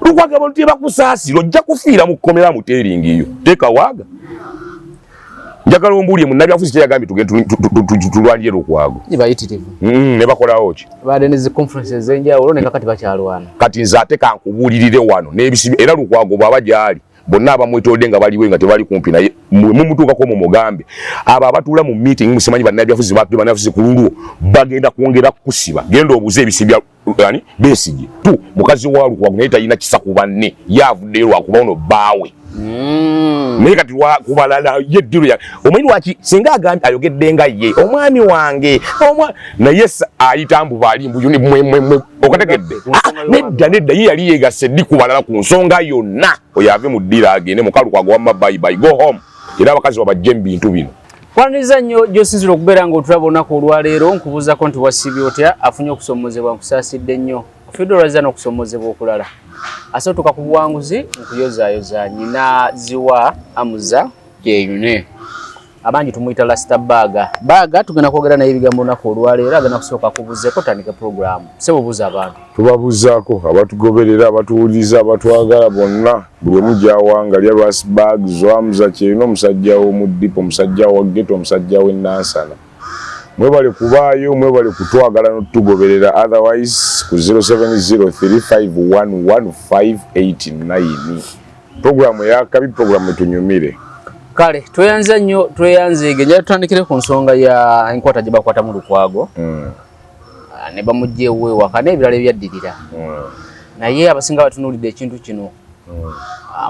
Lukwago abantu tebakusaasira ojja kufiira mu kkomera mu tering iyo teeka waaga njagala ombuulire munnabyafuzi kyeyagambye tugende tulwanyire Lukwago ne bakolawo ki baade ne zi conferences enjawulo ne kakati bakyalwana kati nze ate kankubuulirire wano n'ebisibi era Lukwago bw'aba gyali bonna abamwetolodde nga baliwe nga tebali kumpi naye mumutuukako mu mugambe abo abatuula mu meeting musimanyi bannabyafuzi bannabyafuzi ku lulwo bagenda kwongera kukusiba genda obuze ebisibya Besigye tu mukazi wa Lukwago naye talina kisa ku banne yaavuddeyo lwakuba ono bbaawe naye kati kubalala yeddiro ya omanyi lwaki singa agambye ayogedde nga ye omwami wange naye ayita mbuba ali mbuyuni mwe okategedde nedda ye yali yeegase ddi kubalala ku nsonga yonna oyo ave mu ddira agende muka Lukwago wamma bye go home era abakazi babajje mu bintu bino kwaniriza nnyo gy'osinzira okubeera ng'otulaba olunaku olwaleero nkubuuzako nti wasibye otya afunye okusoomozebwa nkusaasidde nnyo ofiidde olwaziza n'okusoomozebwa okulala asootuka ku buwanguzi nkuyozaayoza nyina ziwa amuza gyeyune abangi tumuyita lasita baaga tugenda kwogera naye ebigambo olunaku olwaleero agenda kusooka kubuzeeko tandike puroguramu sebubuuza abantu tubabuzaako abatugoberera abatuwuliriza abatwagala bonna buli omu gy'awangalya lwasbag zwamuza kyerina omusajja w'omuddipo omusajja wa ghetto omusajja w'ennansana mwebale kubaayo mwebale kutwagala n'otugoberera otherwise ku 0703511589 programu eyakabi programu etunyumire kale tweyanze nnyo tweyanzeege njala tutandikire ku nsonga ya enkwata gye bakwata mu Lukwago ne bamugye ewaka n'ebirala ebyaddirira naye abasinga batunuulidde ekintu kino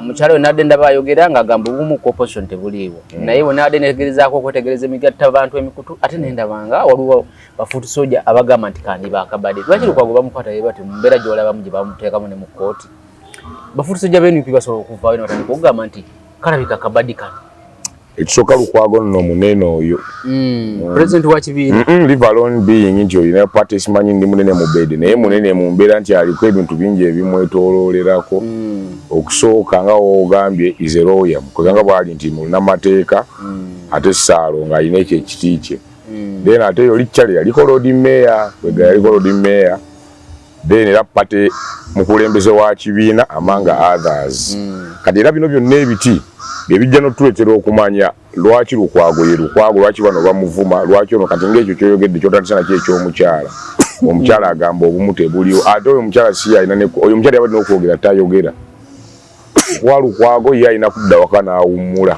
mukyalo nadde ndaba ayogera ng'agamba obumu ku opposition tebuliiwo naye we nadde netegerezaako okwetegereza emigatta abantu emikutu ate nendabanga waliwo bafuuti soja abagamba nti kandi bakabadde lwaki Lukwago bamukwata ye bati mu mbeera gy'olabamu gye bamuteekamu ne mu kkooti bafuuti soja b'NUP basobola okuvaayo ne batandika okugamba nti kalabika kabaddi kano ekisooka Lukwago nno munene oyo president wa kibiina live alone being nti olina party simanyi ndi munene mu bed naye munene mu mbeera nti aliko ebintu bingi ebimwetooloolerako okusooka nga woogambye is a lawyer mukuganga bwali nti munnamateeka ate Saalo ng'alina ekyo ekiti kye then ate yo Lichale yaliko Lord Mayor wega yaliko Lord Mayor then era party mukulembeze wa kibiina amanga others kati era bino byonna ebiti ebijja n'otuleetera okumanya lwaki Lukwago ye Lukwago lwaki bano bamuvuma lwaki ono kati ng'ekyo kyoyogedde kyotandisa nakyo eky'omukyala omukyala agamba obumu tebuliwo ate oyo omukyala si alina oyo omukyala yabadde n'okwogera tayogera wa Lukwago ye alina kudda waka n'awummula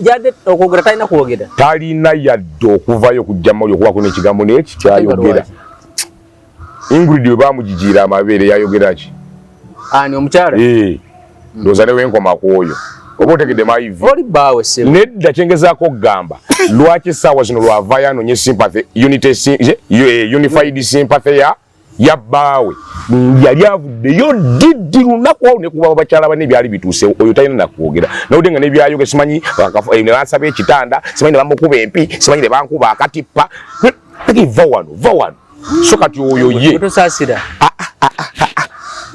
yadde okwogera talina kwogera talina yadde okuvayo kujja mawuli okubaako n'ekigambo n'eki kyayogera Ingrid we baamugijiira amabeere yayogera ki ani omukyala ndowooza ne wenkoma kwoyo oba otegedde maivi oli bbaawe sebo nedda kyengezaako okugamba lwaki essaawa zino lwavaayo anonye sympathy unified sympathy ya bbaawe yali avuddeyo diddi lunaku awo ne kuba bakyala bane byali bituuse oyo talina nakwogera nawudde nga nebyayoge simanyi ne bansaba ekitanda simanyi ne bamukuba empi simanyi ne bankuba akatippa va wano so kati oyo ye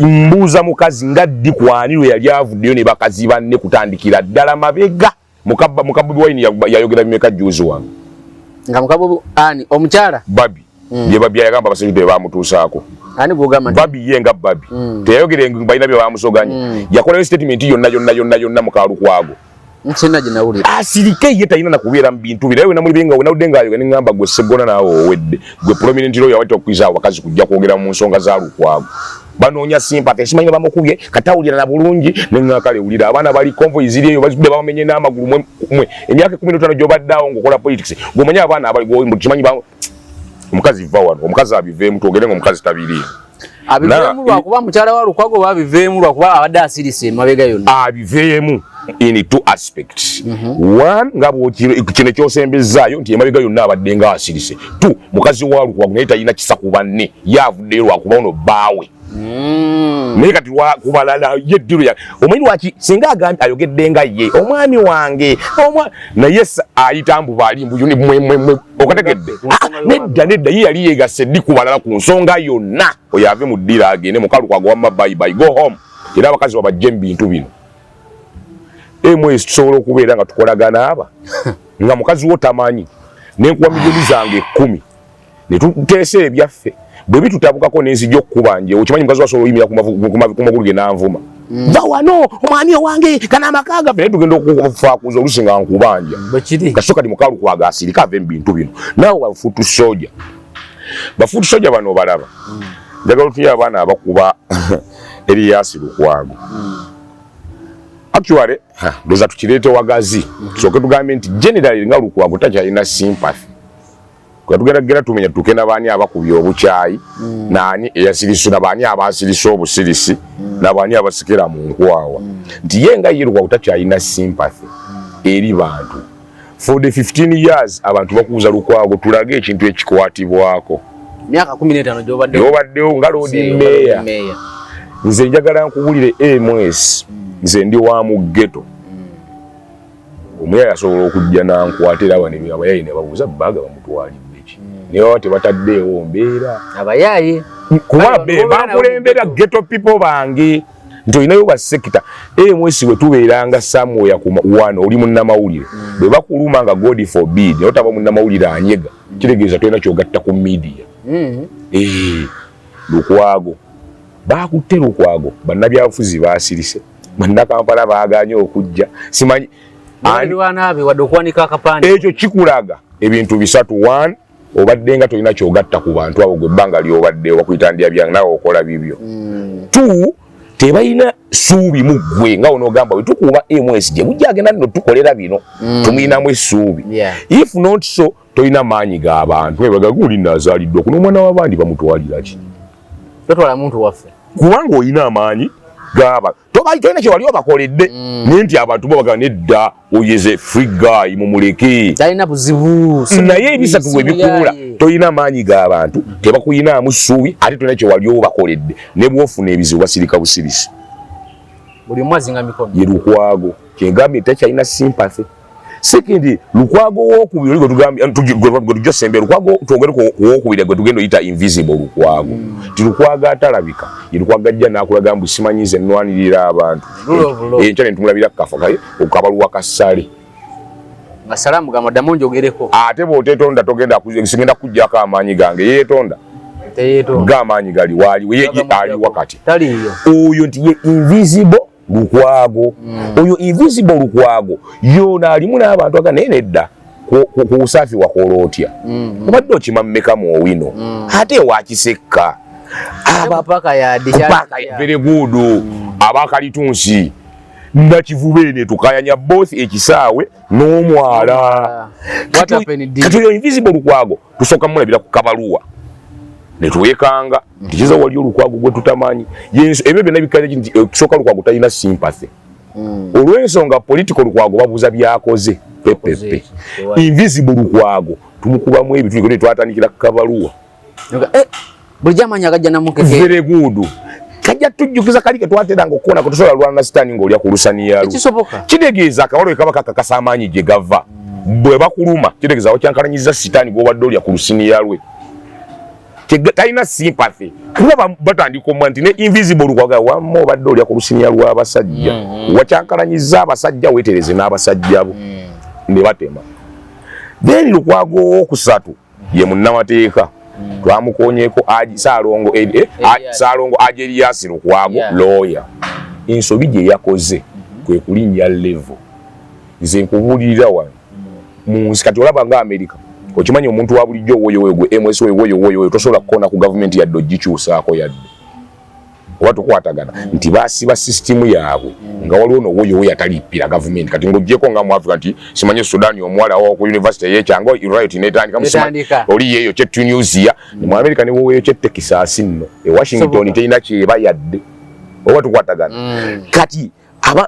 mbuuza mukazi nga ddi kwanirwe yali avuddeyo ne bakazi banne kutandikira ddala mabega mukabubi wayini yayogera bimeka juzi wange nga mukabubi ani omukyala babi ye babi yagamba abasajja be bamutuusaako ani bwogamba babi ye nga babi teyayogera balina bye bamusoganya yakolayo statement yonna muka Lukwago nchina jinawulira asirike ye talina nakubeera mu bintu bira we namuli benga wenawudde ngaayo ne ngamba gwe Segona naawe owedde gwe prominent lawyer wajja okwiza abakazi kujja kwogera mu nsonga za Lukwago banoonya sympathy simanyi bamukubye katawulira na bulungi nengakale wulira abaana bali convoy ziri eyo bazibbe bamenye n'amagulu mwe emyaka 15 gy'obaddeawo ng'okola politics gwomanyi abaana abali kimanyi omukazi va wano omukazi abiveemu twogere ng'omukazi tabiriimu abiveemu lwakuba mukyala wa Lukwago babiveemu lwakuba abadde asirise emabega yonna abiveemu in two aspects one nga kino kyosembezaayo nti emabega yonna abadde nga asirise two mukazi wa Lukwago naye talina kisa ku banne yaavuddeyo lwakuba ono bbaawe naye kati kubalala yeddiro ya omanyi lwaki singa agambye ayogedde nga ye omwami wange naye ayita mbuba ali mbuyuni mwe okategedde nedda ye yali yeegase ddi kubalala ku nsonga yonna oyo ave mu ddira agende muka Lukwago wamma bye go home era abakazi babajje mu bintu bino tusobola okubeera nga tukolagana aba nga mukazi wo tamanyi nenkuwa milioni zange 10 ne tuteesa ebyaffe bwe bitutabukako n'enzija okukubanje okimanyi mukazi wasobola oyimira ku magulu ge n'anvuma va wano omwami owange kana amakaga naye tugenda okufaakuza olusi nga nkubanja kasooka kati mukalu kwaga asirika ava ebintu bino naawe bafuutu soja bafuutu soja bano obalaba njagala otunye abaana abakuba Erias Lukwago actually ndoza tukireete wagazi tusooke tugambe nti generally nga Lukwago takyalina sympathy kwa tugera tumenya tukena baani abakubye obukyayi nani eyasiriso nabaani abasiriso obusirisi nabaani abasikira mu nkwawa nti yenga yirwa utakyalina sympathy eri bantu for the 15 years abantu bakuuza Lukwago tulage ekintu ekikwatibwako myaka 15 gyobaddewo nga Lord Mayor nze njagala nkubulire MS nze ndi wa mu ghetto omuya yasobola okujja nankwatira wano abayayi ne babuuza baga bamutwalidde ki naye wate bataddeewo mbeera abayayi kuba bakulembera ghetto people bange nti olinayo ba sector MS we tubeeranga somewhere ku wano oli munnamawulire bwe bakuluma nga God forbid naye otaba munnamawulire anyega kitegeeza tolina kyogatta ku media Lukwago bakutte Lukwago bannabyabufuzi basirise bannakampala baaganye okujja simanyi ekyo kikulaga ebintu bisatu 1 obadde nga tolina kyogatta ku bantu abo gwe ebbanga lyobadde bakuyitandya byange nawe okola bibyo 2 tebalina suubi mu ggwe nga onoogamba bwe tukuba MS gye bujja agenda nno tukolera bino tumuyinamu essuubi if not so tolina maanyi g'abantu ebagaguli nazaaliddwe okuno omwana w'abandi bamutwalira ki totwala muntu waffe kubanga olina amaanyi gaba tolina kyewali obakoledde naye nti abantu bo bagamba nedda oyeze free guy mumuleke talina buzibu naye ebisatu bwe bikula tolina amaanyi g'abantu tebakuyinaamu ssuubi ate tolina kyewali obakoledde ne bwofuna ebizibu basirika busirisi buli mwazi nga mikono ye Lukwago kyengambye takyalina sympathy second Lukwago wokubiri gwe tugambye gwe tujosembe Lukwago twongere wokubiri gwe tugenda oyita invisible Lukwago ti Lukwago atalabika ye Lukwago ajja nakulaga mbu simanyize nnwanirira abantu enkya nentumulabira kafa kaye okabaluwa kasale nga salamu gamba ddamu njogereko ate bw'oteetonda togenda sigenda kujjako amaanyi gange yeetonda g'amaanyi gali waaliwo ye ali wakati oyo nti ye invisible Lukwago oyo invisible Lukwago yona alimu n'abantu aga naye nedda ku busafi wakola otya obadde okimammeka mu owino ate wakisekka very good abakalitunsi nakivuba ne tukayanya both ekisaawe n'omwala kati oyo invisible Lukwago tusooka mulabira ku kabaluwa netwekanga tikiza wali Lukwago gwe tutamanyi ebyo byonna bikaze nti ekisooka Lukwago talina sympathy olw'ensonga political Lukwago babuuza byakoze pepepe invisible Lukwago tumukubamu ebitu ne twatandikira ku kabaluwa buli jamanya agajja namukeke very good kajja tujjukiza kali ke twateranga okuona kutusobola lwana standing olya ku lusaniyalu kitegeeza akabalo kabaka kakasa amaanyi gye gava bwe bakuluma kitegeeza wakyankalanyiza sitaani gw'obadde olya ku lusiniyalu talina sympathy kuba batandika omwa nti ne invisible Lukwago wamma obadde olya ku lusinya lw'abasajja wakyankalanyiza abasajja weetereze n'abasajja bo ne batema then Lukwago owokusatu ye munnamateeka twamukonyeeko Saalongo Erias Lukwago lawyer ensobi gye yakoze kwe kulinnya level nze nkubulirira wano munsi kati olaba nga America okimanyi omuntu wa bulijjo woyo gwe MS woyo tosobola kukona ku government yadde ogikyusaako yadde oba tukwatagana nti basiba system yaabwe nga waliwo nowoyo atalippira government kati ng'oggyeko nga mu Africa nti simanye Sudan omuwala wa ku university y'ekyanga riot netandika oli yeeyo kye Tunisia mu America ne woweyo kye Texas nno e Washington terina kyeba yadde oba tukwatagana kati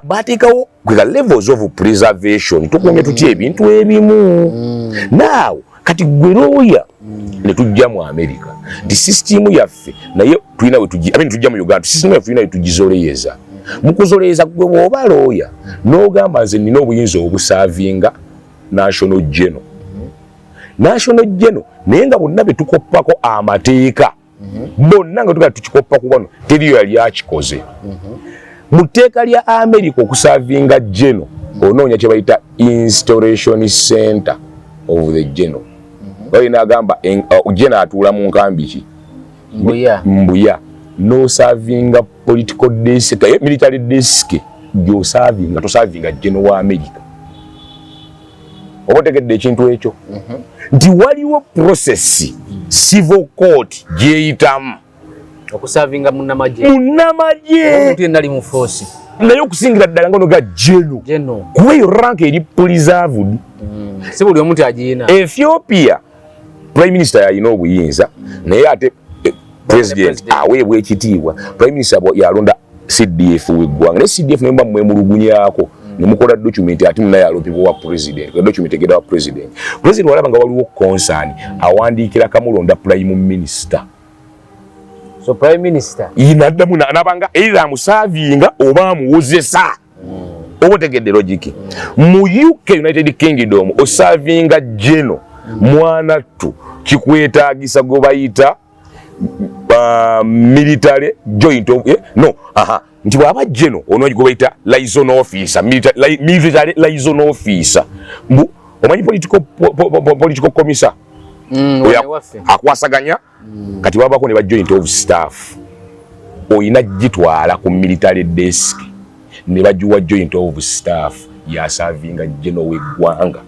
bateekawo kwega levels of preservation tukumye tutya ebintu ebimu now kati gwe lawyer ne tujja mu America di system yaffe naye tulina we tujja mu Uganda system yaffe tulina we tugizoleyeza mukuzoleyeza gwe bw'oba lawyer n'ogamba nze nina obuyinza obusavinga national general naye nga bonna betukoppako amateeka bonna nga tugenda tukikoppa ku bano teriyo yali akikoze mu tteeka lya America okusavinga general onoonya kye bayita installation center of the general balina agamba general atuula mu nkambi ki Mbuya no serving a political desk military desk yo serving to serving a general wa America obotegedde ekintu ekyo nti waliwo process civil court gyeyitamu okusavinga munnamagye omuntu nali mu force naye okusingira ddala ngono ga geno kuba eyo rank eri preserved si buli omuntu agiina. Ethiopia prime minister yalina obuyinza naye ate president aweebwa ekitiibwa prime minister yalonda CDF w'eggwanga ne CDF nemba mwemulugunyako nemukola document ati munaye alopibwa wa president document egenda wa president walaba nga waliwo concern awandiikira kamulonda prime minister. So prime minister inaddamu nabanga either amusavinga oba amuwozesa obotegedde logic mu UK United Kingdom osavinga general mwanattu kikwetaagisa go bayita military joint of nti bwaba general ono go bayita liaison officer military liaison officer omanyi political commissar akwasaganya kati wabako ne ba joint of staff oyina gitwala ku military desk ne bajuwa joint of staff ya serving general w'eggwanga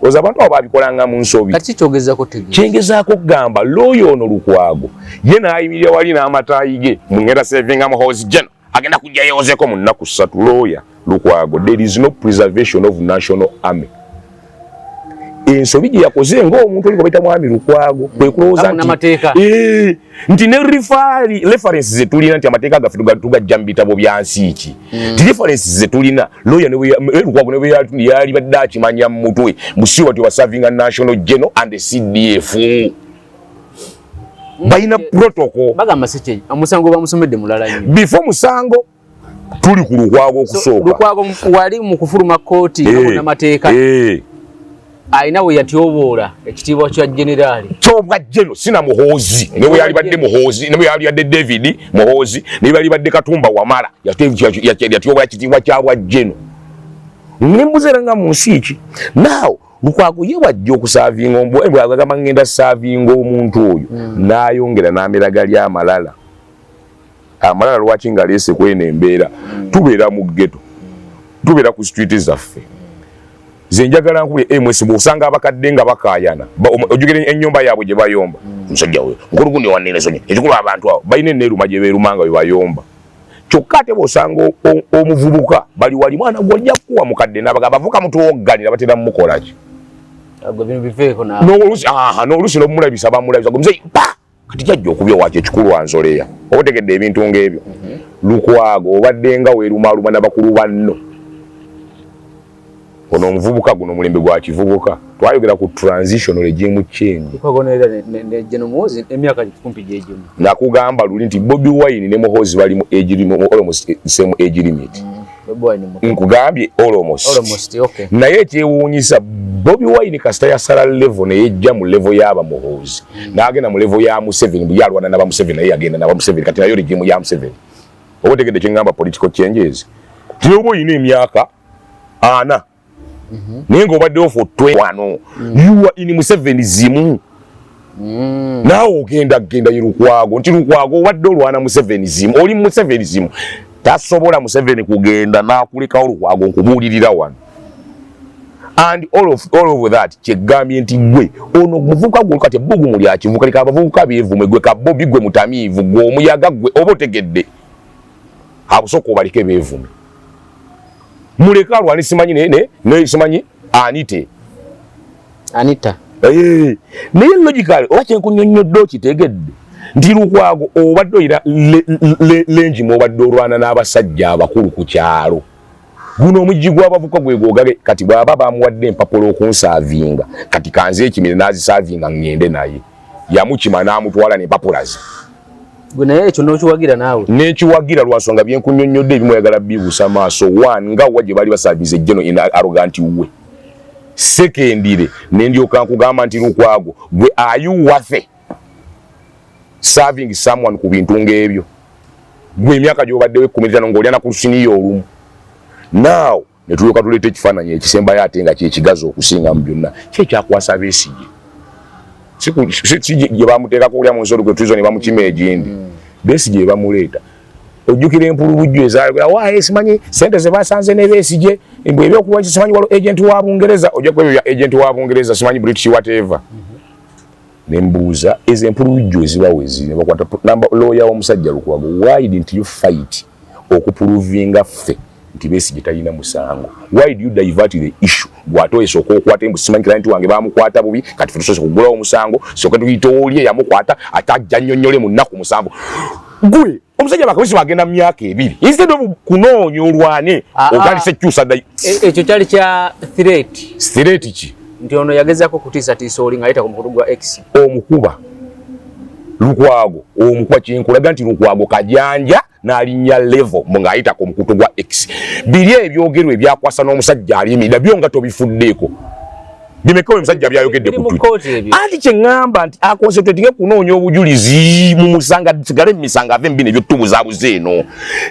oza abantu abo babikolanga mu nsobi kati kyogezako tegeza kyengezaako kugamba looyo ono Lukwago ye n'ayimirira wali n'amatayige mungenda serving muhozi general agenda kujja yeozeko mu nnaku 3 looya Lukwago there is no preservation of national army. Ensobi gye yakoze ng'omuntu oli baita mwami Lukwago kwe kulowooza nti ne references ze tulina nti amateeka gaffe tugajja mu bitabo bya nsiiki ti references ze tulina lawyer Lukwago ne bwe yali badde akimanya mu mutwe musiwa ti wa serving a national general and CDF bayina protocol bagamba siki omusango bamusomedde mulala nnyo before musango tuli ku Lukwago okusooka Lukwago wali mu kufuluma kooti n'amateeka aina we yatyoboola ekitiibwa kya generali kyobwa general sina muhozi ne bwe yali badde muhozi ne bwe yali badde David muhozi ne bwe yali badde Katumba Wamala yatyoboola ekitiibwa kyabwa general nimbuzeranga mu nsi ki now Lukwago ye wajja okusavinga ombwe agamba ngenda savinga omuntu oyo n'ayongera n'ameraga lya amalala lwaki nga leese kwena embeera tubeera mu ghetto tubeera ku street zaffe zenjagala nkule MS bw'osanga abakadde nga bakaayana ojugire ennyumba yaabwe gye bayomba musajja we nkulugundi wanene sonye ekikulu abantu abo balina enneeruma gye beerumanga bwe bayomba kyokka ate bw'osanga omuvubuka bali wali mwana gw'ojja kuwa mukadde n'abagamba bavuka mutuwogganira batera mumukolaki n'oluusi n'omulabisa bamulabisa muzeyi kati kyajja okubya wakyo ekikulu wanzoleya obategedde ebintu ng'ebyo Lukwago obadde nga weerumaluma n'abakulu banno ono omuvubuka guno mulembe gwa kivubuka twayogera ku transitional regime change nakugamba luli nti Bobi Wine ne Muhoozi bali mu age limit almost same age limit nkugambye almost okay. naye ekyewuunyisa Bobi Wine kasita yasala level ne yejja mu level y'aba Muhoozi n'agenda mu level ya Museveni bwe yalwana n'aba Museveni naye yagenda n'aba Museveni kati nayo regime ya Museveni obotegedde kyengamba political changes tiyobo yina emyaka 4 naye ng'obaddewo for 21 you are in Museveni zimu naawe ogenda ye Lukwago nti Lukwago obadde olwana Museveni zimu oli Museveni zimu tasobola Museveni kugenda n'akulekawo Lukwago nkubuulirira wano and all of that kyegambye nti gwe ono muvubuka gwe kati ebbugu muli akivuka leka abavubuka beevume gwe Kabobi gwe mutamiivu gwe omuyaga gwe oba otegedde abusooka obalike beevume muleka alwani simanyi ne simanyi Anita naye logical oba kyenkunyonnyodde okitegedde nti Lukwago obadde oyira lengi mwobadde olwana n'abasajja abakulu ku kyalo guno omujji gw'abavuka gwe gwogage kati bw'aba bamuwadde empapula okunsavinga kati kanze ekimire n'azisavinga ngende naye yamukima n'amutwala n'empapula ze gwe naye ekyo n'okiwagira naawe n'ekiwagira lwasonga byenkunyonnyodde ebimwagala bibuusa maaso one nga wa gye baali basaviza ejjeno in arrogant we sekendire nendyoka nkugamba nti Lukwago gwe ayu wafe serving someone ku bintu ng'ebyo gwe emyaka gy'obaddewo 15 ng'olyana ku lusiniya olumu now netulyoka tuleeta ekifaananyi ekisembayo ate nga kyekigazi okusinga mu byonna kyekyakwasa Besigye si gye bamuteeka kulya mu nsolo gwe tuzo ne bamukima egindi Besigye bamuleeta ojjukira empulubujju ezaayogera waaye simanyi sente ze basanze ne Besigye mbwe ebyokuwa simanyi waliwo agent wa Bungereza ojja kwebyo bya agent wa Bungereza simanyi British whatever nembuuza ezo empulubujju ezibawezi ne bakwata number lawyer w'omusajja Lukwago why didn't you fight okupuluvinga ffe nti Besigye talina musango why do you divert the issue bwatoyesa okukwata embu simanyi client wange bamukwata bubi kati ffe tusoose kugulawo musango soke tuyitoolye yamukwata atajja nnyonnyole mu nnaku musango gwe omusajja bakabisi bagenda mu myaka 2 instead of kunoonya olwane ogandise kyusa ekyo kyali kya threat ki nti ono yagezaako kutiisatiisa oli ng'ayita ku mukutu gwa X omukuba Lukwago omukuba kinkulaga nti Lukwago kajanja n'alinnya level ng'ayita ku mukutu gwa X biri ebyogerwa ebyakwasa n'omusajja alimida byo nga tobifuddeeko bimeka omusajja byayogedde ku Twitter anti kyeŋŋamba nti aconcentratinge kunoonya obujulizi mu musanga sigale misanga ave mbine ebyo tubuzaabuza eno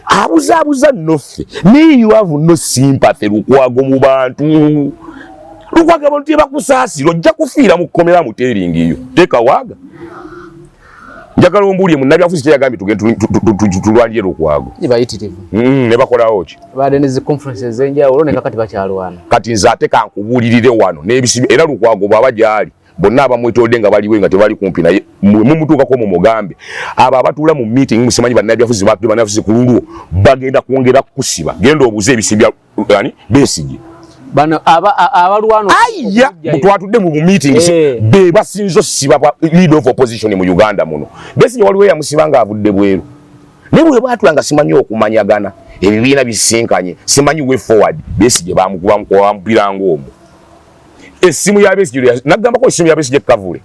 abuzaabuza nnoffe ne you have no sympathy Lukwago mu bantu Lukwago abantu tebakusaasira ojja kufiira mu kkomera mu teeringi eyo teeka waaga njagala ombuulye munnabyafuzi kyeyagambye tugende tulwanire Lukwago bayitirivu ne bakolawo ki baade ne zi conferences ez'enjawulo ne kakati bakyalwana kati nze ate kankubuulirire wano n'ebisibi era Lukwago bw'aba gyali bonna abamwetoolodde nga baliwe nga tebali kumpi naye mumutuukako mu mugambe abo abatuula mu meeting musimanyi bannabyafuzi batule bannabyafuzi ku lulwo bagenda kwongera kusiba genda obuze ebisibya Besigye bano abalwano aya twatudde mu meetings be basinzo siba leader of opposition mu Uganda muno Besigye waliwo yamusiba nga avudde bweru ne bwe batulanga simanyi okumanyagana ebibiina bisinkanye simanyi way forward Besigye bamupiranga omwo esimu ya Besigye nagamba ko esimu ya Besigye kavule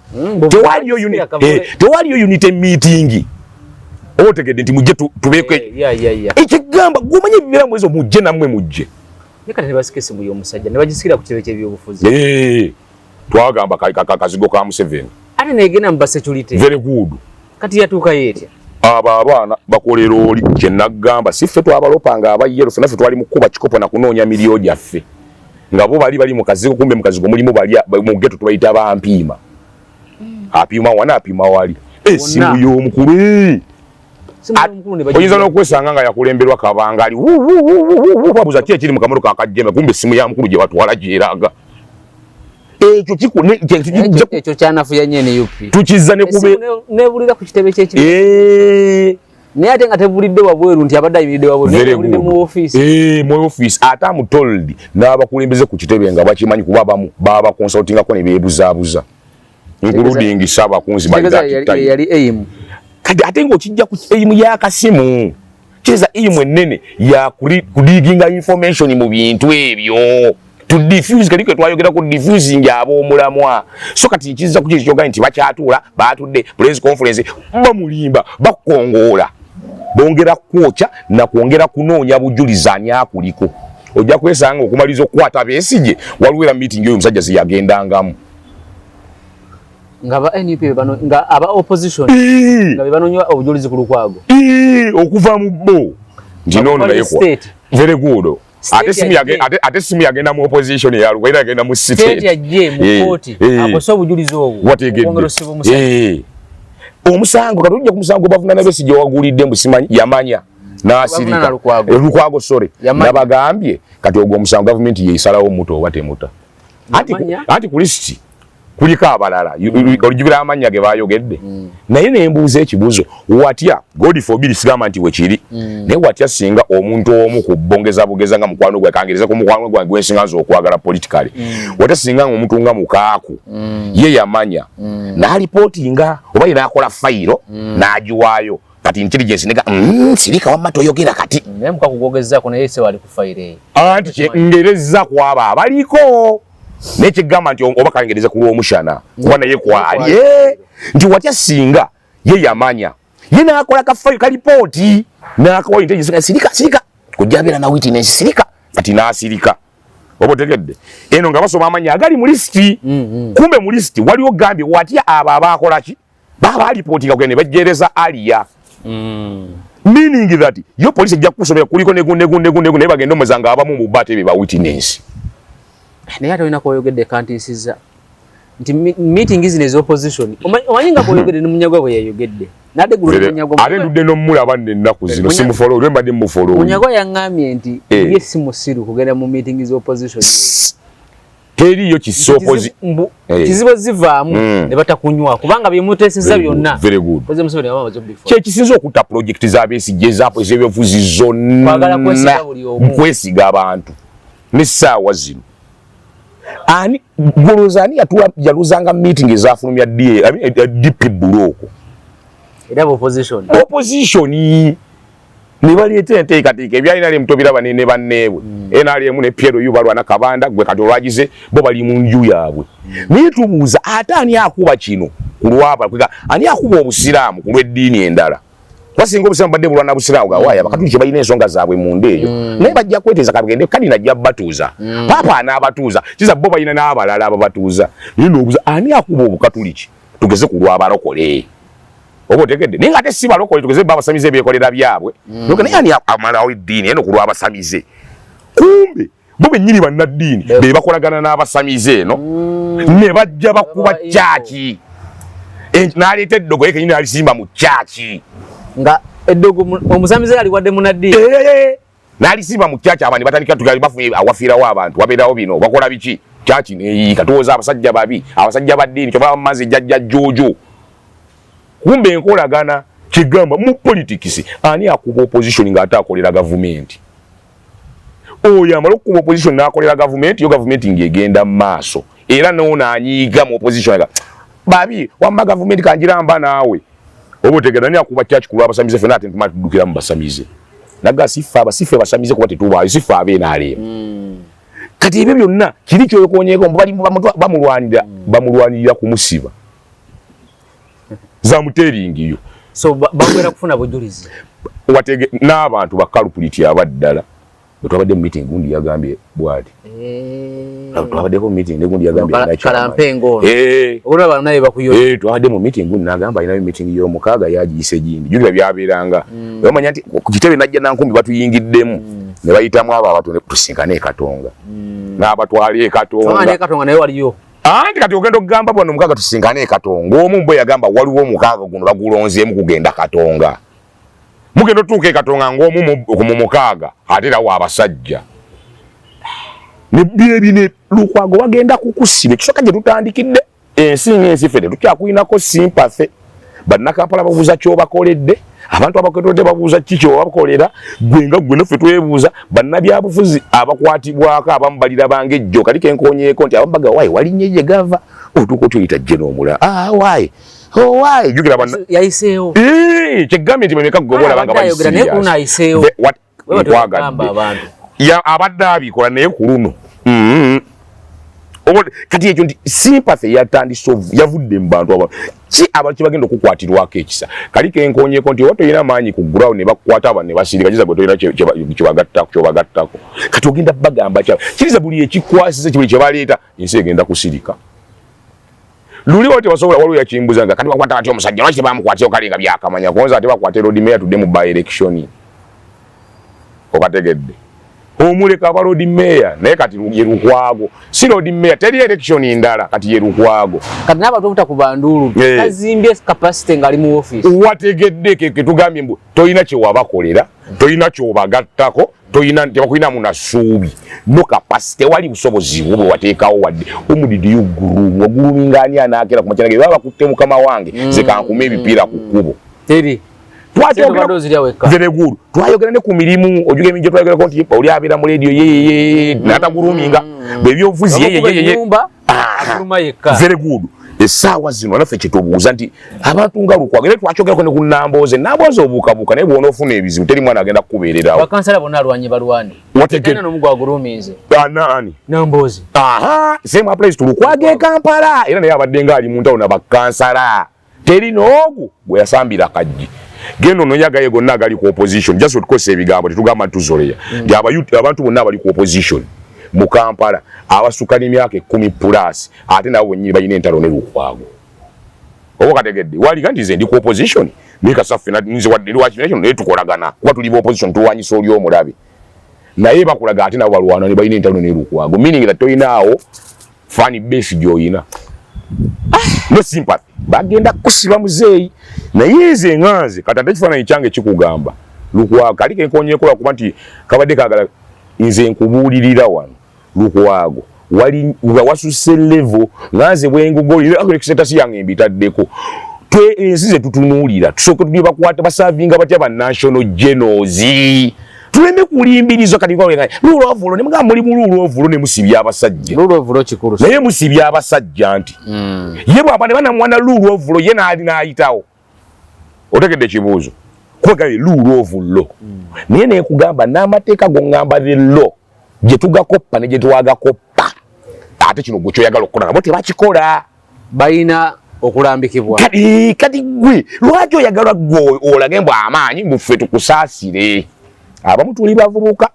tewaliyo unity meeting otegedde nti mujje tubeke ekigamba gumanye ebibira mwezo mujje namwe mujje nekati nebasikese mu y'omusajja nebagisikira ku kitebe ky'ebyobufuzi twagamba kazigo ka Museveni ate negena mu security very good kati yatuuka yetya abo abaana bakolera oli kye nagamba si ffe twabalopanga abayero ffe naffe twali mukuba kikopo na kunoonya miliyo gyaffe nga bo bali mu kazigo kumbe mu kazigo mulimu bali mu ghetto tubayita bampiima apiima wana apiima wali esimu y'omukulu oyinza n'okwesanga nga yakulemberwa kabangali babuza ki ekiri mu kamotoka akajjeme kumbe esimu ya mukulu gye batwala gyeraga ekyo kyanafuya nnyo ne UP tukizza ne kube nebulira ku kitebe ky'ekiri naye ate nga tebulidde wabweru nti abadde ayimiridde wabweru mu ofiisi mu ofiisi ate amutoldi n'abakulembeze ku kitebe nga bakimanyi kuba abamu baba consultingako ne beebuzaabuza including Saabakunzi yali AIM kati ate ng'okijja ku AIM y'akasimu kiriza AIM ennene ya kudiginga information mu bintu ebyo to diffuse kali kwe twayogera ku diffusing ab'omulamwa so kati kizza ku kyoga nti bakyatuula batudde press conference bamulimba bakongoola bongera kwocha na kwongera kunoonya bujulizaani akuliko ojja kwesanga okumaliza okukwata Besigye waliwo meeting yo musajja ziyagendangamu nga ba NUP bano nga aba opposition nga banonywa obujulizi ku Lukwago okuva mu bo ndinono naye kwa very good ate simu yagenda mu opposition ya Lukwago yagenda mu state yaje mu court akoso obujulizi obwo wategedde omusango katujja ku musango bavuna na Besigye wagulidde mbusimanyi yamanya n'asirika Lukwago sorry nabagambye kati ogwo omusango government yeisalawo muto watemuta anti ku list kuliko abalala olijubira amanya ge bayogedde naye nembuuza ekibuzo watya God forbid sigamba nti wekiri naye watya singa omuntu omu kubongeza bugeza nga mukwano gwe kangereza ku mukwano gwe gwensingazo okwagala politically watya singa omuntu nga mukaaku ye yamanya na reportinga oba inakola file najiwayo kati intelligence nega sirika wamma toyogera kati nemuka kugogezako naye se wali ku file anti ngereza kwaba abaliko nekigamba nti oba kangereza ku lw'omushana kuba naye kwali nti watya singa ye yamanya ye n'akola kafayo ka lipooti n'akawa intelligence sirika kujjabira na witness sirika kati n'asirika oba otegedde eno nga basoma amanya agali mu lisiti kumbe mu lisiti waliwo gambye watya abo abaakola ki baba alipootinga kugenda ne bajjereza aliya meaning that yo police ejja kukusomera kuliko negundegundegundegun naye bagenda omuzanga abamu mu batebe ba witness naye ate olina kw'oyogedde kantiisiza nti meeting zino ezi opposition omanyinga boyogedde ne Munyagwa bwe yayogedde nade gulu Munyagwa ate ndudde no mulaba n'ennaku zino simufolo lwe mbadde mufolo Munyagwa yaŋŋambye nti ye si musiru kugenda mu meeting zi opposition teriyo kizibu zivaamu ne batakunywa kubanga byemuteeseza byonna very good kyekisinza okutta project z'abeesigye ez'ebyobufuzi zonna kwesiga abantu n'essaawa zino ani golooza ani yaluzanga meeting ezafulumya DP buloko era opposition ne baleeta enteekateeka ebyalina le muto biraba ne banneebwe NRM ne Piero yu balwana Kabanda gwe kati olwagize bo bali mu nju yaabwe naye tubuuza ate ani akuba kino ku lwaba ani akuba obusiraamu ku lw'eddiini endala basinga obusiraamu badde bulwana busiraamu gawaaya bakatuliki balina ensonga zaabwe mu ndeeyo naye bajja kweteeza kabagende kadi najja batuuza paapa anaabatuuza kiza bo balina n'abalala ababatuuza naye n'obuuza ani akuba obukatuliki tugeze ku lw'abalokole obo tegedde ninga ate si balokole tugeze babasamize byekolera byabwe nuko naye ani amalawo eddiini eno ku lw'abasamize kumbe bo bennyini bannaddiini be bakolagana n'abasamize eno ne bajja bakuba kyaki n'aleeta eddogo yekenyini alisimba mu kyaki nga eddogo omusamize ali wadde munaddiini n'alisimba mu kyaki abandi batandika tugali bafunye awafiirawo abantu wabeerawo bino bakola biki kyaki neyiika tuwoza abasajja babi abasajja baddiini kyova bamaze jjajja jjoojo kumbe enkolagana kigamba mu politics ani akuba opposition ng'ate akolera gavumenti oyo amala okuba opposition n'akolera gavumenti yo gavumenti ng'egenda mu maaso era noona anyiiga mu opposition babi wamma gavumenti kanjiramba naawe oba otegera ani akuba kyaki ku lw'abasamize ffenna ate ntuma tuddukira mu basamize naga sife abasamize kuba tetuubaayo sife abeenaaleemu kati ebyo byonna kiri kyoyokoonyeeko bamulwanirira kumusiba zamuteringiyo so bakwera kufuna bujulizi watege n'abantu bakalupuliti abaddala twabadde mu meeting gundi yagambye bwati twabadde mu meeting ne gundi yagambye kalampengo olaba naye bakuyo twabadde mu meeting gundi nagamba ina meeting yo mukaga yagiyise gindi juli byaberanga bamanya nti ku kitebe najja nankumbi batuyingiddemu ne bayitamu abo abantu tusinkane Katonga n'abatwali Katonga naye waliyo anti kati ogenda okugamba bwano mukaga tusinkane Katonga omu mbo yagamba waliwo omukaga guno bagulonzeemu kugenda Katonga mugenda otuuka Katonga ng'omu mu mukaga ate era wa abasajja ne byebine Lukwago wagenda kukusiba ekisooka gye tutandikidde ensi ng'ensi ffe tetukyakuyinako sympathy bannakampala babuuza ky'obakoledde abantu abaketodde babuuza ki kyobakolera gwe naffe twebuuza bannabyabufuzi abakwatibwako abamu balira bange ejjo kali kenkonyeeko nti abamu baga waayi walinnya gye gava otuuka otyoyita jjenomula waayi jukira yayiseewo kyegambye nti memeka gobola banga balikwagadde abadde abikola naye ku luno kati ekyo nti sympathy yatandise yavudde mu bantu aba ki abaki bagenda okukwatirwako ekisa kali kenkonyeko nti oba toyina maanyi ku ground ne bakukwata aba ne basirika kiza gwe toyina kyobagattako kati ogenda bagamba kyabo kiriza buli ekikwasize kibuli kyebaleeta ensi egenda kusirika luli wote wasobola waliwo yakimbuza nga kati bakwata bati omusajja lwaki tebamukwatira okalinga byakamanya kuwonza ate bakwata road mayor tudde mu by election okategedde omuleka aba road mayor naye kati ye Lukwago si road mayor teri election ndala kati ye Lukwago kati n'abantu okuta ku bandulu kazimbye capacity ngali mu office wategedde ke tugambye mbu toyina kye wabakolera toyina kyobagattako toyina tebakulina munasuubi no capacity wali busobozi bwo wateekawo wadde omudidi yuguru wagulumingani anaakera ku machanage baba kutte mukama wange zekankume ebipiira ku kkubo teri very good twayogera ne ku mirimu ojuge minjo twayogera konti oli abira mu radio ye nataguluminga bebyovuzi ye very good esaawa zino naffe kitubuuza nti abantu nga Lukwago era twakyogera ne ku Nambooze obuukabuuka naye bw'ona ofuna ebizibu teri mwana agenda kukubeererawo bakansala bonna alwanye balwani wategera n'omugu agulumize nani Nambooze same place to Lukwago e Kampala era naye abadde nga ali mu ntawo nabakansala teri n'ogu bwe yasambira kajji gendo nonyaga gonna agali ku opposition just tukosa ebigambo tetugamba tuzoleya abantu bonna abali ku opposition mu Kampala abasuka n'emyaka 10+ ate nabo wennyini balina entalo ne Lukwago obo kategedde wali kandi nze ndi ku opposition mika saffe nze wadde lwaki naye tukolagana kuba tuli opposition tuwanyisa oli omulabe naye bakulaga ate nabo balwana ne balina entalo ne Lukwago meaning that toyinaawo fani base gy'oyina no sympathy bagenda kusiba muzeeyi naye nze nganze katanda kifaananyi kyange kikugamba Lukwago kali kenkonyekola kuba nti kabadde kagala nze nkubuulirira wano Lukwago wali wasusse level nganze bwengugolira akekiseta si yange mbitaddeko twe ensi ze tutunuulira tusooke tuli bakwata basavinga batya ba national generals tuleme kulimbirizo kati kwa lulo ovulo ne mga muli lulo ovulo ne musibya abasajja lulo ovulo kikuru naye musibya abasajja nti yebo abane bana mwana lulo ovulo ye naali naayitawo otegedde kibuuzo kuba lulo ovulo naye ne kugamba n'amateeka go ngamba lelo gye tugakoppa ne gye twagakoppa ate kino gwe kyoyagala okukola nabo tebakikola bayina okulambikibwa kati gwe lwaki oyagala gwe olage mbw amaanyi muffe tukusaasire abamu tuli bavubuka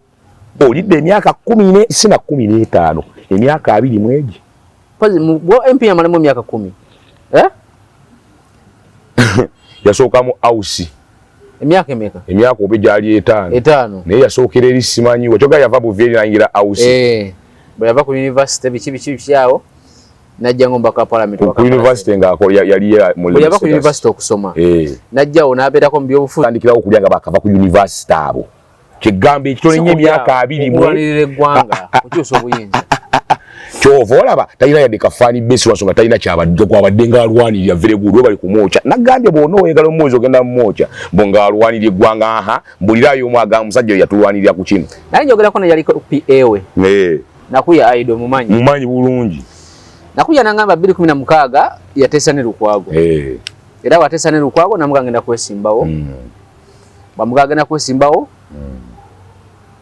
olidde emyaka 14 sina 15 emyaka 2 mwegi MP yamalemu emyaka 10 yasooka mu house emyaka emeka emyaka obe gyali 5 naye yasookera eri simanyi wakyoga yava buveeri nayingira house bwe yava ku university biki kyawo najja ngomba ka parliament ku university ng'akola yali bwe yava ku university okusoma najjawo n'abeerako mu byobufuzi tandikirawo okulya nga bakava ku university abo kigambo ekitone nnyo emyaka 2 mulwanirira eggwanga kukyusa obuyinza kyova olaba talina yadde kafaani besi wansonga talina kwabadde ng'alwanirira very good we bali kumwoca nagambye bwonna oyagala omwozi ogenda mumwoca mbo ng'alwanirira eggwanga aha mbulirayo omwaga musajja oyo yatulwanirira ku kino naye njogerako ne yaliko PA we Nakuya Aido mumanyi bulungi Nakuya nangamba 2016 yateesa ne Lukwago era wateesa ne Lukwago namuga ngenda kwesimbawo bamuga agenda kwesimbawo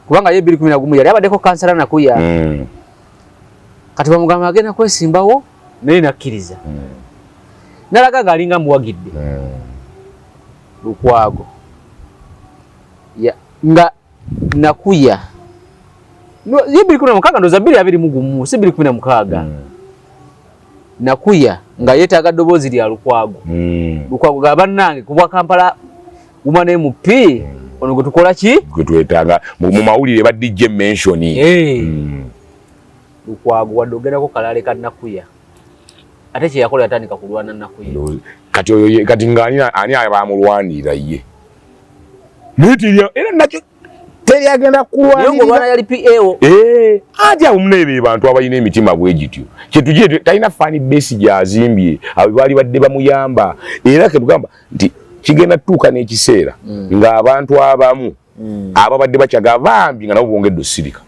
kubanga ye 2011 yali abaddeko kansala Nakuya kati bamugamba agenda kwesimbawo naye nakkiriza nalaga ng'alinga muwagidde Lukwago nga Nakuya no ye 2016 ndoza 2021 si 2016 Nakuya nga yeetaaga ddoboozi lya Lukwago Lukwago ga bannange kubwa Kampala Women MP ono gwe tukola ki gwe twetaaga mu mawulire ba DJ mention Lukwago wadde ogendako kalaale ka Nakuya ate kye yakola yatandika kulwana Nakuya kati oyo kati ng'ani abamulwanira ye netirya era nakyo teri agenda kulwanirira yali PAO aja umnebe bantu abayina emitima bwegityo kyetujje talina fani base gyazimbye abo bali badde bamuyamba era ketugamba nti kigenda tuuka n'ekiseera ng'abantu abamu ababadde bakyaga bambi nga nabo bongedde osirika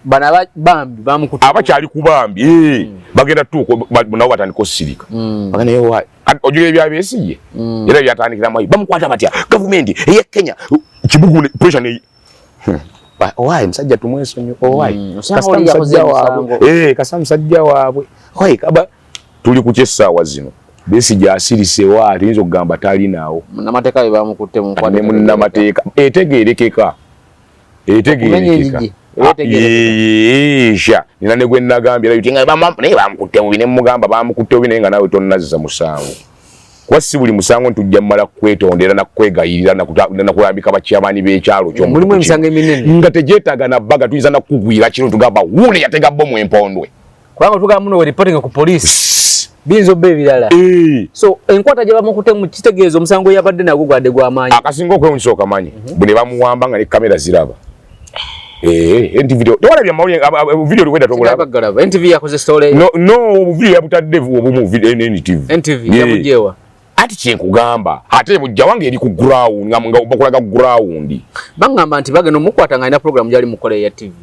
bana bambi bamukuta abakyali kubambi bagenda tuuka nabo batandika osirika bagana yewa ojuge byabesiye era byatandikira mayi bamukwata batya gavumenti eye Kenya kibugu pressure ne owai msajja tumwesonyo owai kasa msajja waabwe owai kaba tuli ku kyessaawa zino besi gyasirise wa tuyinza okugamba tali naawo namateeka bamukutte mu nkwade mu namateeka etegeerekeka sha nina ne gwe nagambye era yutinga naye bamukutte mu bine mugamba bamukutte bine nga nawe tonnazza musango kwa si buli musango ntujja mmala kwetondera na kwegayirira na kulambika bakyamani b'ekyalo kyo mulimu emisango eminene nga tejeetaga na baga tuyinza na kugwira kino tugamba wuune yatega bomu empondwe kubanga tugamba muno we reporting ku police binzo be bilala so enkwata gye bamukutte mu kitegeezo omusango yabadde nagwo gwadde gw'amaanyi akasinga okwewunyisa okamanyi bwe bamuwamba nga ne kamera ziraba video tewalabya mawulire video liweda tobulaba NTV yakoze story no video yabutadde obumu video NTV yabujewa ati kyenkugamba ate bujja wange eri ku ground nga bakulaga ground bangamba nti bagenda omukwata nga ina program yali mukole ya TV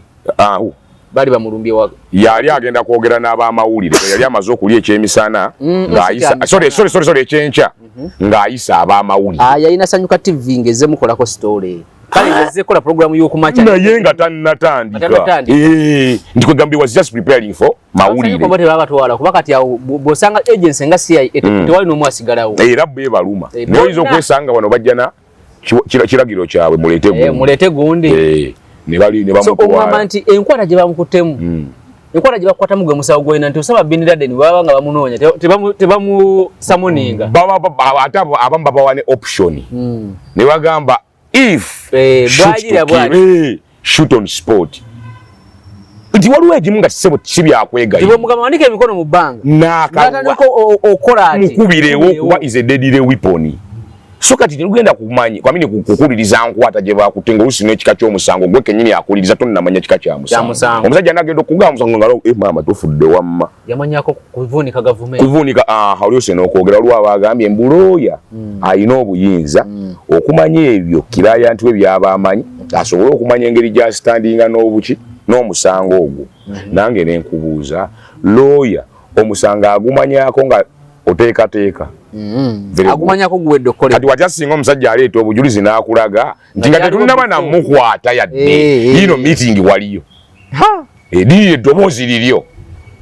bali bamulumbye wa yali agenda kwogera n'abamawulire yali amaze okulya ekyemisana ng'ayisa sorry ekyenkya ng'ayisa abamawulire yalina Sanyuka TV ngeze mukolako story kale ngeze kola program y'okumacha naye nga tannatandika ndikugambye was just preparing for mawulire ko bote baba twala kuba kati bosanga agency nga CIA tewali no mwasigalawo era bwe baluma noyizo kwesanga wano bajjana kiragiro kyabwe mulete gundi ne bamutwala so omwama nti enkwata gye bamukutemu enkwata gye bakwata mugwe musawo gwena nti osaba Bin Laden baba nga bamunoonya tebamu summoninga abamu babawane option ne bagamba if bwajira bwali shoot on spot nti waliwo egimu nga kisebo kibyakwegaya tibo mugamba wanike emikono mu bbanga n'akatandika okola ati mukubirewo okuba is a deadly weapon. So kati tegenda kumanyi kwamini kukuliriza nkwata gye bakutte ng'oluusi n'ekika ky'omusango gwe kennyini akuliriza tonnamanya kika kya musango. Omusajja n'agenda okugamba musango ngalo maama tofudde wamma yamanyako kuvuunika gavumenti kuvuunika oluusi n'okwogera waliwo abagambye mbulooya alina obuyinza okumanya ebyo kiraya nti we byaba amanyi asobole okumanya engeri gy'asitandinga n'obuki n'omusango ogwo. Nange ne nkubuuza looya omusango agumanyako nga oteekateeka agumanyako guwedde okole kati watya singa omusajja aleeta obujulizi n'akulaga nti nga tetunnaba namukwata yadde yino meeting waliyo eddiiri eddoboozi liryo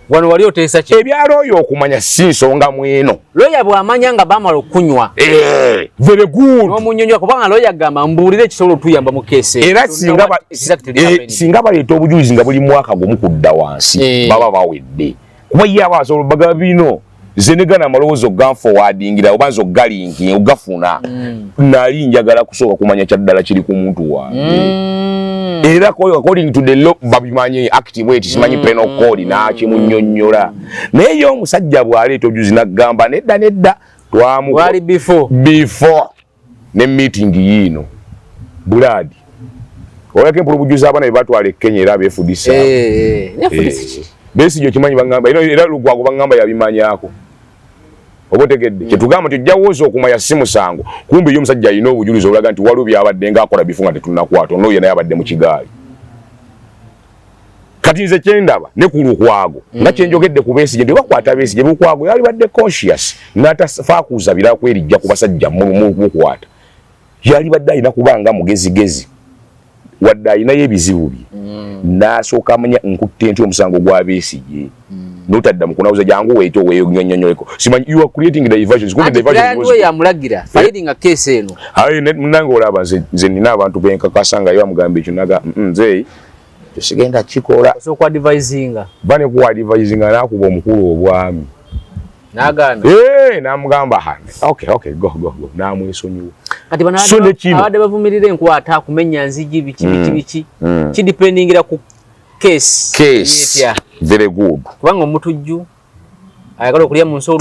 wano wali oteesa ki ebya looya okumanya si nsonga mweno looya bw'amanya nga baamala okunywa very good n'omunyonyola kubanga looya agamba mbuulire ekisobola otuyamba mu keesi era singa baleeta obujulizi nga buli mwaka gumu kudda wansi baba bawedde kuba ye aba asobola bagaba bino zenegana amalowoozo ganfowadingira oba nze ogalinki ogafuna nali njagala kusooka kumanya kyaddala kiri ku muntu wange era according to the law babimanyi active way simanyi penal code nakimunnyonnyola naye omusajja bw'aleeta obujulizi n'agamba nedda wali before ne meeting yiino buladi oleke mpula obujulizi abaana bye batwala e Kenya era abeefudisa Besigye kimanyi bangamba era Lugwago bangamba yabimanyako obotegedde kyetugamba nti jjawooza okumanya si musango kumbe yo musajja alina obujulizi obulaga nti waliwo byabadde ng'akola bifunga tetunnakwata ono ye naye abadde mu kigaali kati nze kyendaba ne ku Lukwago nga kyenjogedde ku Besigye nti bakwata Besigye Lukwago yali badde conscious n'atafaakuuza birakwerijja ku basajja mukwata yali badde alina kubanga mugezigezi wadde alinayo ebizibu bye n'asooka amanya nkutte ntya omusango gwa Besigye n'otadda mu kunawuza jangu weeto weeyonyonyoleko simanyi you are creating diversions kumbe diversions was yamulagira fighting a case eno munange olaba nze nina abantu benkakasa nga yo amugamba ekyo naga nze tusigenda kikola so kwa advisinga bane ku advisinga n'akuba omukulu obwami n'agana n'amugamba okay go n'amwesonyiwa kati bana abadde bavumirira enkwata akumenya nzigi biki kidependingira ku case very good kubanga omutujju ayagala okulya mu nsolo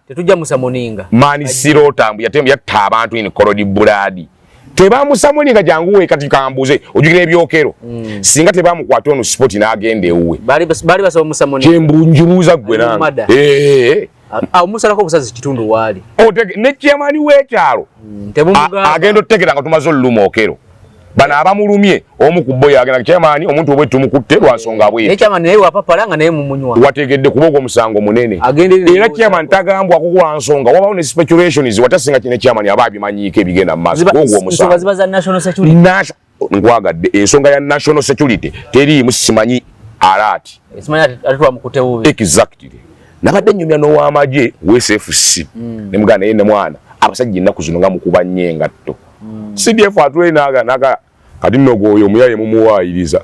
tetujja musamoninga mani siro tambu yatta abantu in korodi buladi tebamusamoninga jangu we kati kambuze ojugira ebyokero singa tebamukwata ono sport n'agenda ewuwe bali basaba musamoninga kyembunjubuuza gwe nange omusalako obusazi kitundu waali ne chairman w'ekyalo agenda otutegera nga tumaze oluluma okero bano abamulumye omu ku bo yagenda chairman omuntu obwe tumukutte lwa nsonga bwe chairman naye wapapala nga naye mumunywa wategedde kuboga omusango munene era chairman tagambwa kugwa nsonga wabawo ne speculations watasinga kine chairman ababimanyiike ebigenda mu maaso ogwo omusango zibaza national security nkwagadde ensonga ya national security teriimu simanyi alert simanyi atwa mukute bubi exactly nabadde nnyumya n'ow'amagye w'SFC ne mugana naye ne mwana abasajja ennaku zino nga mukuba nnyo engatto CDF atule naga kati nno gwoyo omuyaye mumuwaayiriza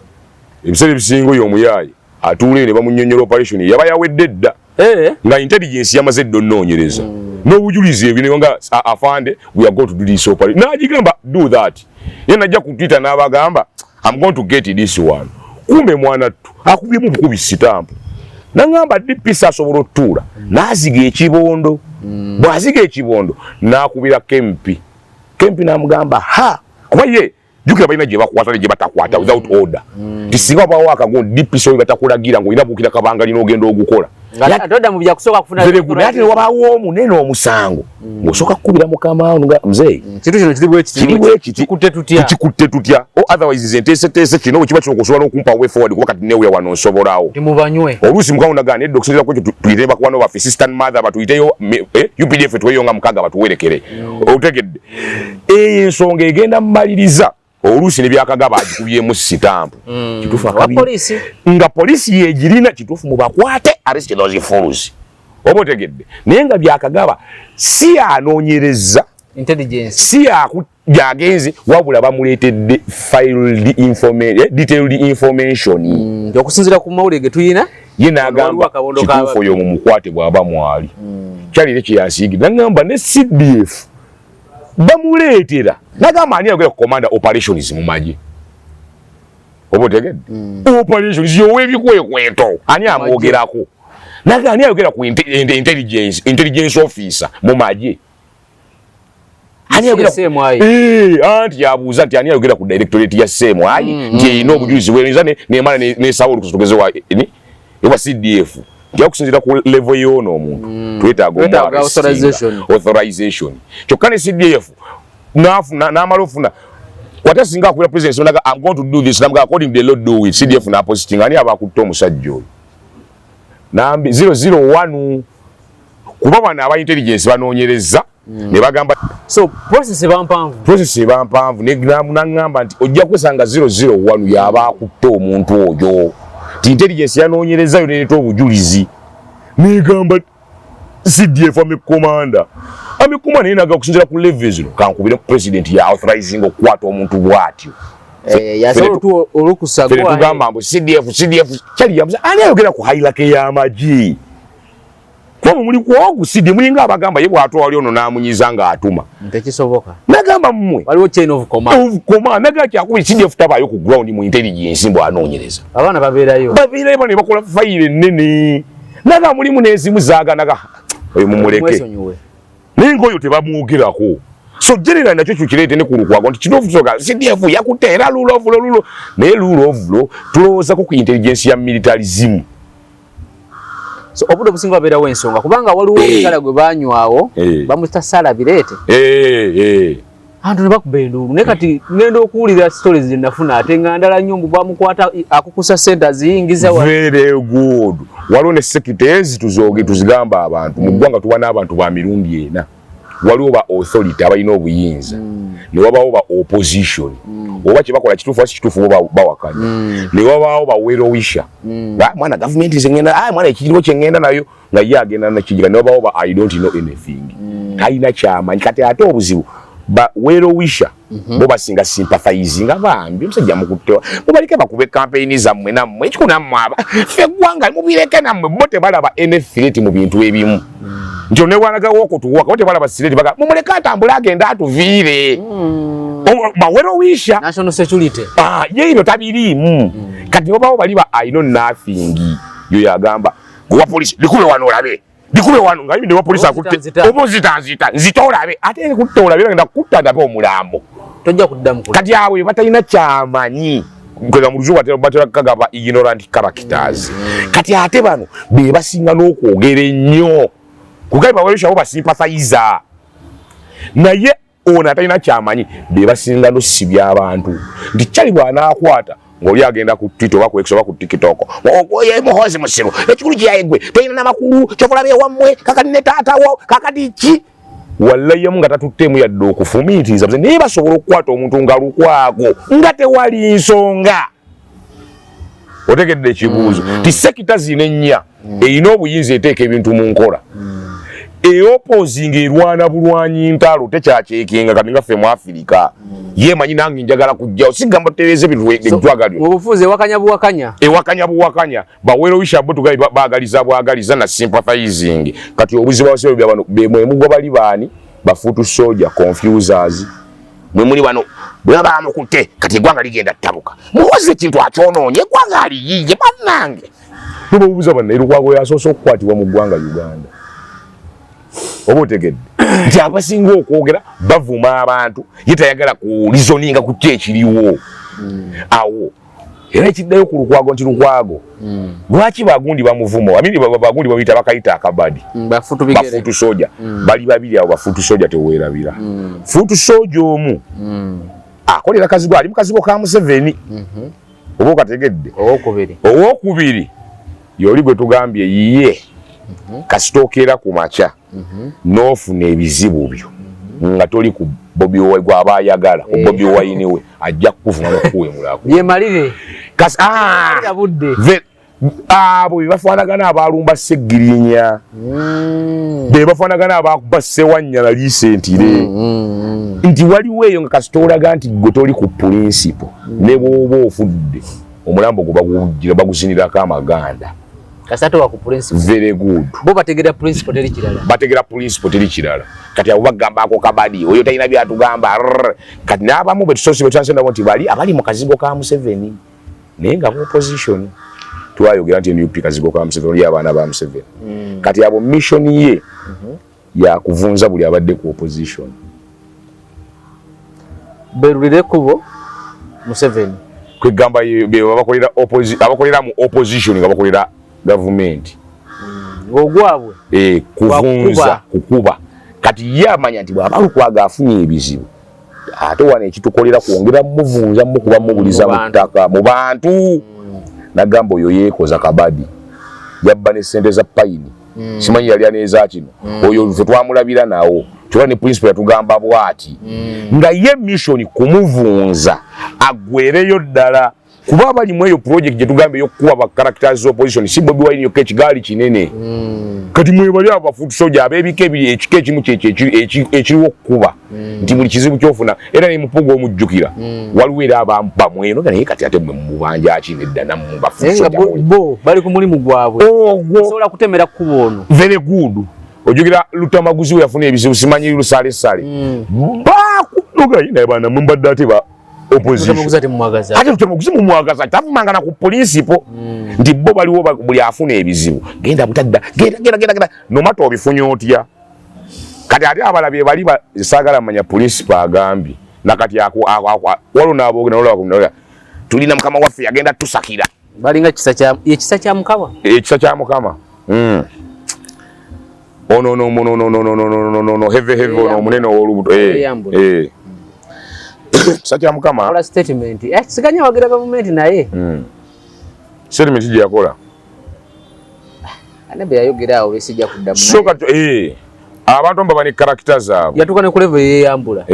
ebiseera ebisinga oyo omuyaye atuule ne bamunnyonnyola operation yaba yawedde dda nga intelligence yamaze dda onnoonyereza n'obujulizi ebyo nga afande we are going to do this operation n'agigamba do that ye najja ku Twitter n'abagamba I'm going to get this one kumbe mwana ttu akubyemu bukubi sitampu nangamba DPS asobola otuula n'aziga ekibondo bw'aziga ekibondo n'akubira Kempi n'amugamba kuba ye jukira balina gye bakwata gye batakwata without order tisinga bawo akagondi DPS oyo batakulagira ng'olina bukira kabanga lino ogenda ogukola atoda mu byakusooka kufuna ate wabawo omunene omusango ng'osooka kukubira mukama nga mzee kintu kino kiri bwe kiti tukikutte tutya otherwise nze nteeseteese kino bwe kiba kinokusobola n'okumpa way forward kuba kati newe wano nsobolawo timubanywe oluusi mukama nagana edda okusinziira kwekyo tuyite bakwano baffe assistant mother batuyiteyo UPDF tuweyo nga mukaga batuwerekere otegedde eyo ensonga egenda mmaliriza oluusi ne byakagaba agikubyemu sitampu kituufu polisi nga polisi yegirina kituufu mubakwate arrest those fools oba otegedde naye nga byakagaba si anoonyereza intelligence si yagenze wabula bamuleetedde detailed information okusinziira ku mawulire ge tuyina ye n'agamba kituufu oyo mumukwate bw'aba mwali kyalire kyeyasiigire nagamba ne CDF bamuleetera nagamba ani ayogera ku commander operations mu magye obotegedde operation ziyowe bikwekweto ani amwogerako naga ani ayogera ku intelligence officer mu maje ani ayogera anti yabuuza nti ani ayogera ku directorate ya SMI nti ino obujulizi bwenzane nemala ne sawulu kusogeze wa ni ewa CDF yakusinzira ku level yono omuntu twetaaga authorization kyokka CDF n'amalofuna watasinga akwira president sonaga I'm going to do this namga according to the law do it CDF na posting ani abakutte omusajja oyo nambi 001 kuba bana aba intelligence banoonyereza ne bagamba so process ebampanvu ne ngamba nti ojja kwesanga 001 yaba akutte omuntu oyo ti intelligence yanoonyereza yo neto obujulizi negamba CDF amekomanda naga kusinzira ku levels kankubire president ya authorizing okwata omuntu bwatyo yasolo tu olukusagwa tugamba mbo CDF kyali yamuza ani ayogera ku hailake ya maji kwa muli ku CDF mulinga abagamba ye bwato wali ono namunyiza nga atuma ntekisoboka nagamba mmwe waliwo chain of command naga kyakubiri CDF tabayo ku ground mu intelligence mbo anoonyereza abana babeerayo bane bakola file nene naga muli munezimu zaga naga oyo mumuleke ningo yote bamwogerako so general nakyo kyukirete ne kulukwago nti kino fusoka CDF yakutera lulo ne lulo tulowooza ku intelligence ya militarism so obudo businga babera wensonga kubanga waliwo ekala gwe banywawo bamutasala birete antu ne bakubendulu ne kati ngendo okuwulira stories zinafuna ate ngandala nyumbu bamukwata akukusa center ziyingiza wa very good waliwo ne secretaries tuzigamba abantu mu ggwanga tuwana abantu ba mirundi ena waliwo ba authority abalina obuyinza ne wabawo ba opposition oba kyebakola kituufu wasi kituufu bawakanya ne wabawo ba well wisher mwana government zengenda mwana ekiriwo kyengenda nayo nga ye agenda nakijiga ne wabawo ba I don't know anything talina kyamanyi kati ate obuzibu ba well wisher bo basinga sympathizing abambi omusajja mukuttewa mubalike bakube campaign zammwe nammwe ekikunammwe aba ffe ggwanga mubireke nammwe bo tebalaba anything mu bintu ebimu njo ne wanaga woko tuwaka wote balaba sireti baga mumuleka atambula agenda atuviire ba well wisher national security ye ino tabirimu kati obawo bali ba I know nothing yo yagamba gwa police likube wano olabe likube wano nga yinde wa police akutte obuzitanzita nzitolabe ate kutola biragenda kutta omulambo tojja kuddamu kati awe batalina kyamanyi ngoza mu luzuwa batera kagaba ignorant characters kati ate bano be basinga n'okwogera ennyo kugaiba welisha oba sympathizer naye ona atalina kyamanyi be basinga no sibya abantu ndi kyali bwana akwata ngoli agenda ku Twitter oba ku X oba ku TikTok oye muhozi musiru ekikulu kyayegwe tayina namakulu kyofulabe wammwe kakati ne taatawo kakati ki wallahi yamu nga tatuttemu yadde okufumiitiriza buze naye basobola okukwata omuntu nga lukwago nga tewali nsonga otegedde ekibuuzo ti sekita zino ennya erina obuyinza eteeka ebintu mu nkola opposing erwana bulwanyi ntalo tekyakyekenga kati nga ffe mu Afirika yemanyi nange njagala kujjawo sigamba tutereeza ebintu twagalyo obufuzi ewakanya buwakanya bawero wisha bo tugali bwagaliza na sympathizing kati obuzibu abasebe bya bano bemwe mugwa bali bani bafutu soldier confusers mwe muli bano bwaba amukutte kati gwanga ligenda tabuka muwoze ekintu akyonoonye gwanga ali yiye bannange tuba obuza bano erukwago yasoose okukwatibwa mu ggwanga Uganda obotegedde nti abasinga okwogera bavuma abantu yetayagala ku reasoninga ku kyekiriwo awo era ekiddayo ku lukwago nti lukwago lwaki bagundi bamuvuma amini bagundi babiyita bakayita akabadi bafutu soja bali babiri abo bafutu soja teweerabira futu soja omu akolera kazigo ali mukazigo ka Museveni oba okategedde owokubiri yoli gwe tugambye yiye kasitokera ku maca n'ofuna ebizibu byo nga toli ku Bobi Wine gwaba ayagala Bobi Wine we ajja kuvuma okuwemulako yemalire kasi abo bebafaanagana abalumba Segirinya bebafaanagana abakuba Sewanyana lisentire nti waliwo eyo nga kasitolaga nti gwe toli ku principle ne bw'oba ofudde omulambo gwe baguzinirako amaganda kasato wa ku principle very good bo bategera principle teri kirala kati abo bagamba ako kabadi oyo talina byatugamba kati n'abamu betusoose betusansenda nti bali abali mu kazigo ka Museveni naye nga mu opposition twayogera nti NUP Kazigo ka Museveni ya abaana ba Museveni kati abo mission ye ya kuvunza buli abadde ku opposition berulire kubo Museveni kwegamba abakolera mu opposition nga bakolera government ogwabwe kuvunza kukuba kati ye amanya nti bw'abalukwaga afunye ebizibu ate wane ekitukolera kwongera muvunza mukuba mubuliza mu ttaka mu bantu nagamba oyo yeekoza kabadi yabba ne ssente za payini simanyi yali aneeza kino oyo ffe twamulabira nawo tuba ne principal yatugamba bwati nga ye mission kumuvunza agwereyo ddala kuba bali mu eyo project gye tugambe yokukuba ba characters opposition si Bobi Wine yoke ekigaali kinene kati mwebali abafutu soja abebika ebiri ekika ekimu ekiriwo okukuba nti buli kizibu kyofuna era ne mupuga omujjukira waliwo era abampa mweno naye kati ate mwe mubanja akinedda nammwe bafutu soja bo bali ku mulimu gwabwe osobola kutemera kubo ono very good ojukira Lutamaguzi we yafuna ebizibu simanyi lusale bakunoga naye bana mbadde ate ba opposition ate Lutamaguzi mumwagaza tavumangana ku principle nti bo baliwo buli afuna ebizibu genda butadda genda nomata obifunye otya kati ate abalabye bali saagala manya principle agambye nakati waliwo n'aboogera nolwakunola tulina mukama waffe yagenda tusakira balinga ekisa kya mukama ekisa kya mukama no heavy ono munene olubuto kisa kya mukama ola statement siganya wagira government naye statement gye yakola anabe yayogera awo besijja kuddamu so kati abantu mbaba ne character zaabwe yatuka ne ku level yeyambula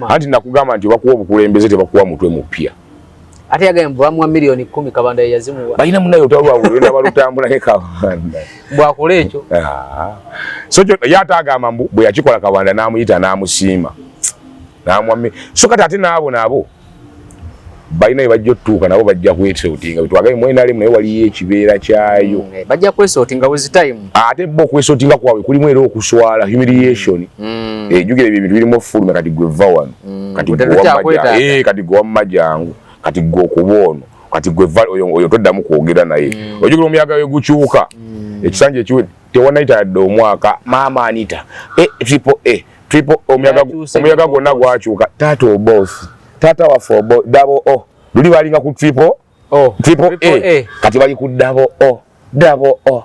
anti nakugamba nti bakuwa obukulembeze tebakuwa mutwe mupya ate yagamba bamwa milioni 10 Kabanda yazimuwa balina munayo otwalwa bulenda balutambula ne Kabanda bwakola ekyo so yatagamba mbu bwe yakikola Kabanda namuyita namusiima namwami so kati ate nabo balina ebajja otuuka nabo bajja kwesotinga bitwagaye mwenali naye waliyo ekibeera kyayo bajja kwesotinga with time ate bo kwesotinga kwawe kulimu era okuswala humiliation jugire ebintu birimu fulme kati gwe va wano kati gwe wammajangu kati gwe okubono kati gwe va oyo toddamu kwogera naye ojugire omuyaga we gukyuka ekisanja ekiwe tewanaita yadde omwaka maama anita triple omuyaga gwonna gwakyuka taata obosi tata waffe double o luli balinga ku triple A kati bali ku double o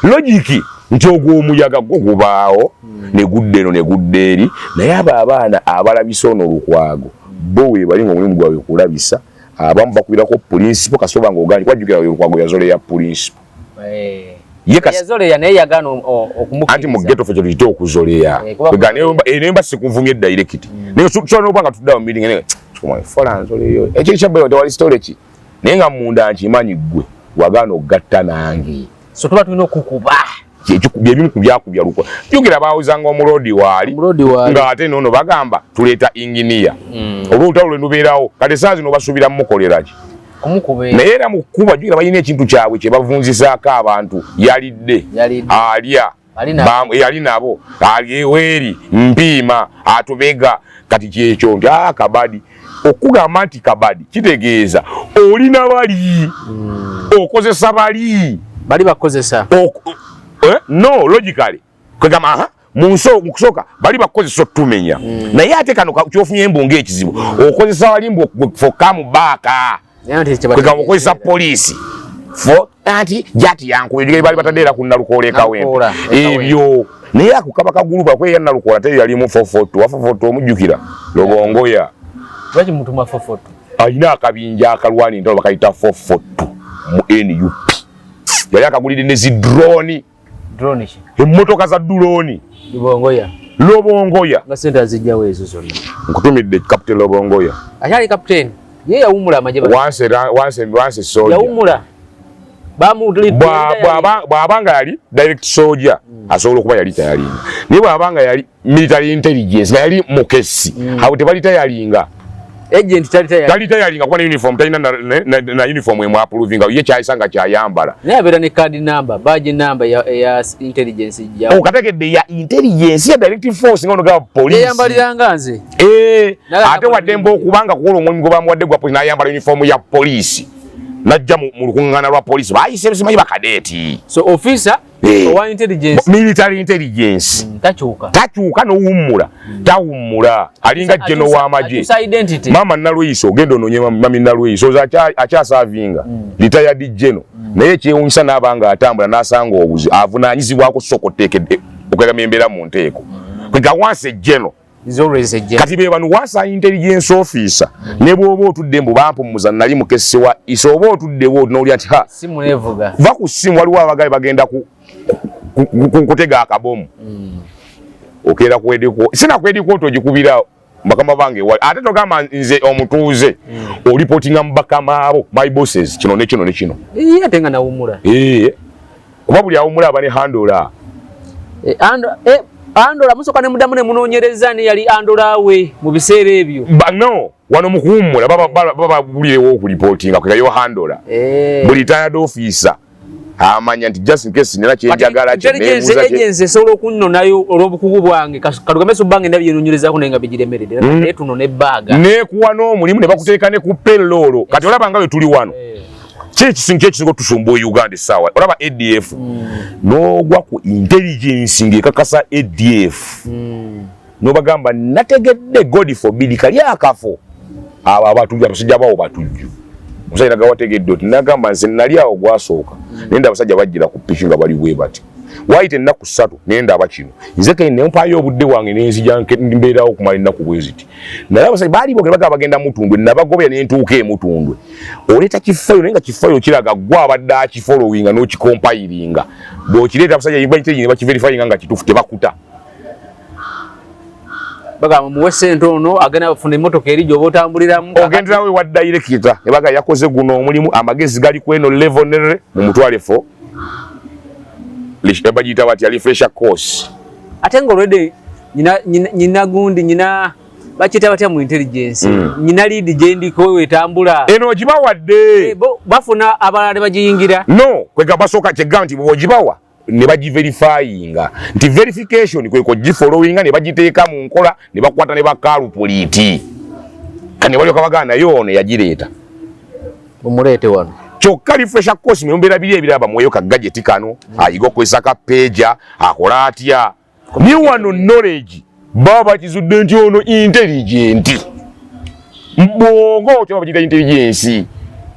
logic nti ogwo omuyaga gwo gubaawo ne gudde eno ne gudde eri naye abo abaana abalabisa ono olukwago bo we balinga omulimu gwabwe kulabisa abamu bakubirako principal kasoba ng'ogaanyi kwajjukira olukwago yazole ya principal yazoleya naye yagana okumukiriza anti mu ghetto ffe tuyite okuzoleya enemba sikuvumye direct naye kyona obanga tuddawo meeting ne fola nzoleyo ekyo kyabbe tewali story ki naye nga munda nkimanyi ggwe wagana ogatta nange so tuba tulina okukuba byebimu ku byakubya lukwa jukira baawuzanga omulodi waali ng'ate noono bagamba tuleeta inginiya olwolutalo lwe lubeerawo kati saa zino basuubira mumukoleraki naye era mu kkuba jukira balina ekintu kyabwe kye bavunzisaako abantu yalidde alya yali nabo alyeweeri mpiima atubega kati kyekyo nti kabadi okugamba nti kabadi kitegeeza olina bali okozesa bali bakozesa no logically kwegamba mukusooka bali bakozesa otumenya naye ate kano kyofunye embunga ekizibu okozesa bali mbu fokamu baaka kwegamba okozesa poliisi anti jati yankuye bali bataddeera ku Nalukola ekawempe ebyo naye akukaba kagulu bakweya Nalukola te yalimu 442 omujjukira Lobongoya lwaki mutuma 442 alina akabinja akalwani ntalo bakayita 442 mu NUP yali akagulire ne zidroni emmotoka za duloni Lobongoya nga sente azijjawo ezo zonna nkutumidde Captain Lobongoya akyali captain ye yawumula amaje once soldier yawumula bw'abanga yali direct soldier asobola okuba yali tayalinga naye bw'abanga yali military intelligence nga yali mukesi awo tebali tayalinga agent tali tayalinga kuba ne uniform talina na uniform emwapuruvinga ye kyayisanga kyayambala naye abeera ne card number badge number ya intelligence okategedde ya intelligence ya directive force nga onoga police yayambaliranga nze ate wadde mba okubanga kukola omulimu gwe bamuwadde gwa police n'ayambala uniform ya police najja mu lukungana lwa police bayise bisimanyi bakadeti so officer wa intelligence military intelligence takyuka n'owummula tawummula alinga jeno w'amagye mama Nalweyiso ogenda ononye mami Nalweyiso akyasavinga retired jeno naye kyewunyisa n'abanga atambula n'asanga obuzi avunaanyizibwako sokoteekedde okugamba embeera mu nteeko kwega wansi ejjeno kati be bano wasa intelligence officer ne bw'oba otudde mbu bampumuza nali mukessewa iso oba otuddewo n'oli ati ha simu nevuga va ku simu waliwo abagabe bagenda kutega akabomu okeera kwediko sina kwediko tojikubira bakama bange wali ate togamba nze omutuuze olipotinga mu bakama abo my bosses kino ne kino ne kino atenga nawumula kuba buli awumula aba ne handola Andola musoka ne mudamu ne munonyereza ne yali Andola we mu biseera ebyo. No, wano mukuumula baba bulirewo okulipotinga kwekayo handola. Buli tired officer amanya nti just in case nina kyenjagala kyenebuuza agency esobola okunnonayo olw'obukugu bwange kalugambe so bange ndabye nonyerezako naye nga bigiremeredde naye tuno ne baaga nekuwa n'omulimu ne bakuteeka ne ku payroll kati olaba nga we tuli wano kyekisinga tusumba Uganda essaawa olaba ADF n'ogwa ku intelligence ng'ekakasa ADF n'obagamba nategedde God forbid kali akafo abo abatujju abasajja bawo batujju omusajja nagawategedde oti nagamba nze nali awo gwasooka nenda abasajja bajjira ku piki nga bali bwe bati waite ennaku 3 nenda abakino nze kene mpayo obudde wange n'enzija mbeerawo okumala ennaku bwe ziti naye abasajja baali boogera bagenda mutundwe nabagobera n'entuuka emutundwe oleeta kifayo naye nga kifayo kiraga gwa abadde akifollowinga n'okikompiringa bw'okireeta abasajja ne bakiverifyinga nga kituufu tebakuta bagamba muwe sente ono agenda bafuna emmotoka eri gy'oba otambuliramu ogenderawe wa director ne baga yakoze guno omulimu amagezi gali ku eno level nere mu mutwale 4 bagiyita bati refresher course ate nga already nyina gundi nyina bakiyita batya mu intelligence nyina lead gyendiko wetambula eno ogibawadde bafuna abalala bagiyingira no kwega basooka kyegamba nti bwogibawa ne bagiverifyinga nti verification kweko gifollowinga ne bagiteeka mu nkola ne bakwata ne bakalupoliti kane walio kabagana naye ono yagireeta omulete wano kyokka refresher course myombeera biri ebiraba mweyo ka gadget kano ayiga okozesa ka pager akola atya ni wano knowledge baba kizudde nti ono intelligent mbongo kyo bagita intelligence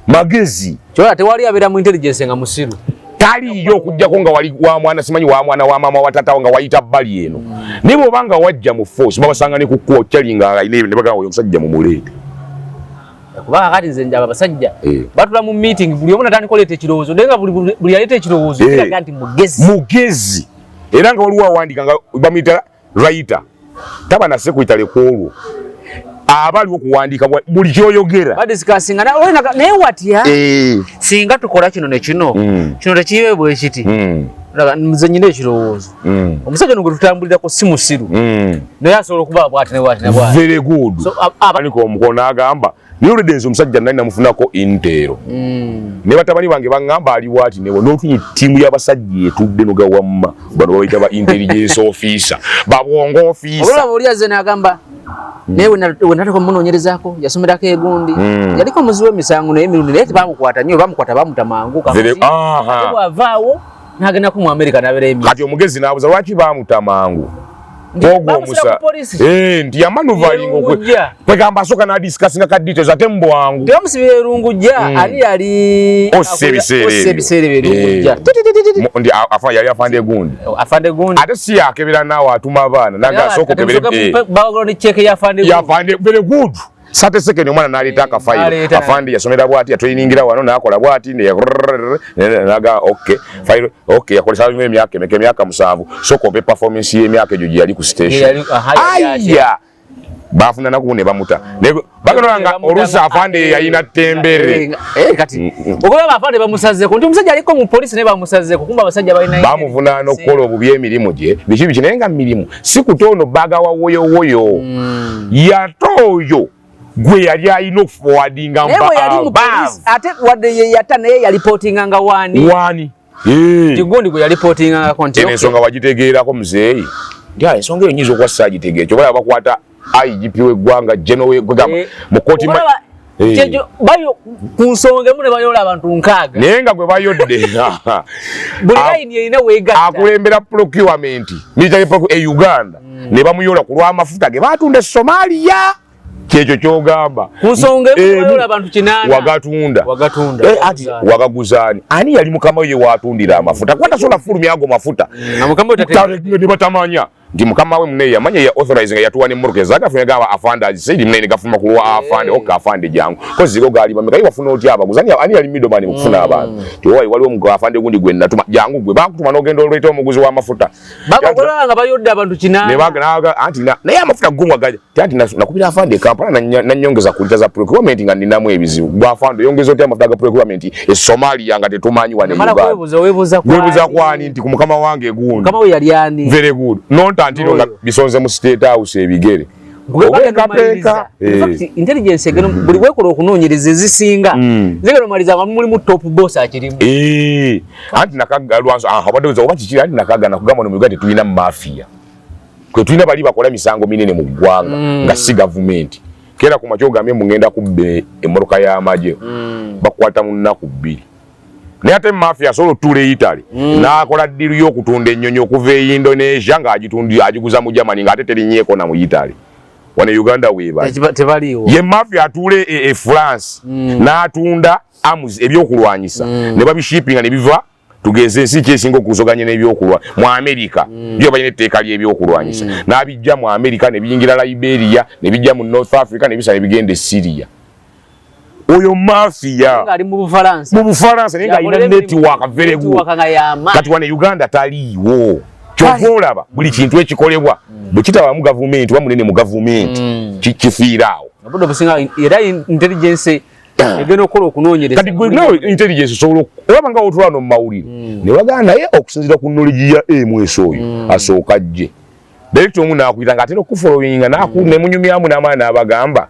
magezi kyo tewali abera mu intelligence nga musiru taliyo okujjako nga wali wa mwana simanyi wa mwana wa mama watatawo nga wayita bbali eno nibo obanga wajja mu force babasanga ne kukkuwa okyalinga ne bagamba oyo omusajja mu muleete kuba kati nze njaba basajja batula mu meeting buli omu natandika oleeta ekirowoozo naye nga buli yaleeta ekirowoozo kiraga nti mugezi era nga waliwo awandika nga bamuyita writer taba na secretary kwolwo abali okuwandika buli kyoyogera badisikasinga naye watya singa tukola kino ne kino kino tekiibe bwe kiti nze nyina ekirowoozo omusajja ono gwe tutambulirako si musiru naye asobola okuba bwati ne bwati ne bwati very good abaniko omukono agamba niyo ledenzi omusajja nali namufunako intero ne batabani bange baŋŋamba ali bwati nebo n'otunye ttiimu y'abasajja etudde nogawamma bano babayita ba intelligence officer babwongo officer olaba oli azze n'agamba naye wenataka munoonyerezaako yasomerako egundi yaliko omuzi w'emisango naye emirundi naye tebamukwata nnyo bamukwata bamuta mangu bw'avaawo n'agendako mu America n'abeera emyezi kati omugezi n'abuza lwaki bamuta mangu ogwomusa nti yamanuvalinga kwegamba asooka n'adisikasinga ka details ate mbwangu tebamusibira erungujja ali yali osse ebiseera ebyo ndi yali afande gundi ate si yakebera naawe atuma abaana nagasooka okebera ne check yafande very good sate second omwana n'aleeta akafayiro afande yasomera bwati yatweyiningira wano n'akola bwati naga okay yakolesa emyaka 7 sooka ope performance y'emyaka egyo gye yali ku station aya bafuna naku ne bamuta bagananga oluusi afande yayina ttembere kati okulaba afande bamusazeko nti omusajja aliko mu polisi ne bamusazeko kumba abasajja balina bamuvunaana okukola obubi emirimu gye biki naye nga mirimu si kutono baga wa woyo yatooyo gwe yali alina okuforwardinga ate wadde ye yata naye yalipotinga nga wani kigundi gwe yalipotinga nga konti ensonga wagitegeerako muzeeyi nti ensonga eyo nyinza okuba saagitegeera kyobalaba bakwata IGP w'eggwanga general w'eggwanga mu kooti Kyejo bayo kunsonge mune bayola abantu nkaaga. Nenga gwe bayodde. Buli line yerina wegatta. Akulembera procurement. Military procurement Uganda. Ne bamuyola ku lwa mafuta ge batunda Somalia. Kyejo kyogamba. Kunsonge mune bayola abantu kinana. Wagatunda. Ati wagaguzani. Ani yali mukama ye watundira amafuta. Kwata sola fulumi ago mafuta. Na mukama utate. Ni batamanya. Ndi mukama we munne yamanya ya authorizing ya tuwane muruke zaka funega afanda sidi munene gafuma kulwa afande oka afande jangu kozi go gali bameka iwafuna oti abaguzani ani ali middleman mukufuna abantu ti waliwo mu afande gundi gwe natuma jangu gwe bakutuma nogendo olwete omuguzi wa mafuta baba kolanga bayodde abantu kinana ne baga anti na ya mafuta gungwa gaje anti nakubira afande Kampala na nyongeza kulitaza procurement nga ndinamu ebizibu gwa afande yongeza oti amafuta ga procurement e Somalia nga tetumanyi wane Uganda webuza kwani nti kumukama wange gundi kama we yali ani very good Antino nga bisonze mu State House ebigere. Intelligence egeno buli wekola okunoonyereza ezisinga. Zegeno maliza muri mu top boss akirimu. Anti nakagalwanso abadde oba kikira anti nakagana kugamba no Uganda tulina mafia. Kwe tulina bali bakola misango minene mu ggwanga nga si government. Kera ku makyo gamye mungenda kubbe emmoroka y'amaje. Bakwata mu nnaku 2. Ne ate mafia solo tule Italy na akola diru y'okutunda ennyonyi okuva e Indonesia nga agiguza mu Germany nga ate terinyeko na mu Italy wane Uganda weba tebaliwo ye mafia atule e France na atunda amuzi ebyokulwanyisa ne babishippinga ne biva tugeze ensi kyesinga okuzoganya n'ebyokulwa mu America byo bayine etteeka ly'ebyokulwanyisa n'abijja mu America ne biyingira Liberia ne bijja mu North Africa ne bisale bigende Syria. Oyo mafia ngali mu Bufaransa nenga ina network very good kati wane Uganda taliwo kyovolaba buli kintu ekikolebwa bukitaba mu government wa munene mu government kifiiraawo abodo businga era intelligence egeno okolo okunoonyereza kati gwe nawe intelligence solo olaba nga otulano mu mawulire ne baganda ye okusinzira ku knowledge ya MS oyo asooka jje director omu naakuyita nga atera okufollowinga ne munyumyamu n'amaana abagamba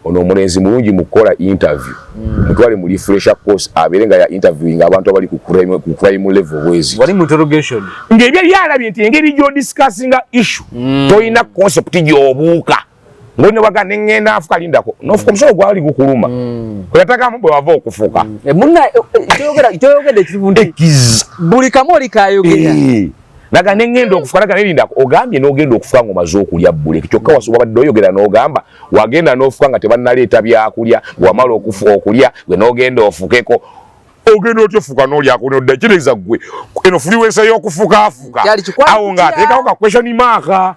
ono omulenzi mulungi mukola interview mutwale mu refresher course aberenga ya interviewing abantu abali ku crime level wezi wali mu interrogation ngebya yalabye nti engeri gyo discussinga issue toyina concept gyobuuka ngone waga nengenda afuka lindako nofuka msolo gwali gukuluma kuyataka mbo wava okufuka munna itoyogede kivunde buli kamoli kayogera naga nengendo okufuka nelinda ogambye nogenda okufuka ngo mazokulya bule kichokka wasuba badde oyogera nogamba wagenda nofuka nga tebannaleeta byakulya wamala okufuka okulya gwe nogenda ofukeko ogenda otyofuka nolya akunodde kireza gwe eno fliwensa y'okufuka afuka awo nga ateekawo ka question mark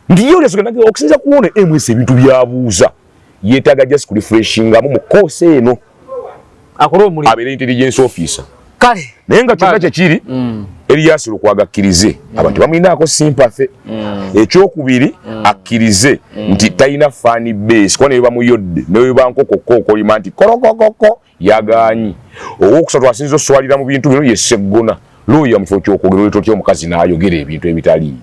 ndiyo lesogenda okusinza kuwona MS ebintu byabuuza yeetaaga just kurefreshingamu mu course eno akola omuli abeera intelligence officer kale naye nga kyonna kyekiri Elias Lukwaga-akkirize abantu bamwinaako sympathy ekyokubiri akkirize nti talina fan base kuba ne bamuyodde ne bankokokookolima nti kolokokoko yagaanyi owokusatu asinza oswalira mu bintu bino ye Sseggona looya mu kifo ky'okwogera olwetotya omukazi n'ayogera ebintu ebitaliiyo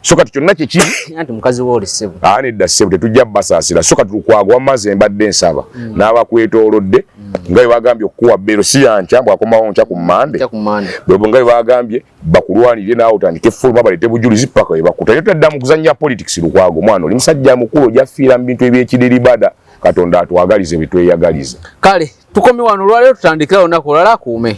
so kati kyonna kyekiri anti mukazi wooli ssebo nedda ssebo tetujja basaasira so kati Lukwaga wammaze embadde nsaba n'abakwetoolodde nga bwe bagambye okuwa bero si yanca bwakomawo nca ku Mmande bwe nga bwe bagambye bakulwanirire naawe otandike effulu babalete bujulizi paka bwe bakuta todda mu kuzannya politics Lukwaga omwana oli musajja mukulu ojjafiira mu bintu ebyekidiribada Katonda atwagalize bye tweyagaliza kale tukomye wano olwaleero tutandikira olunaku olwala akuume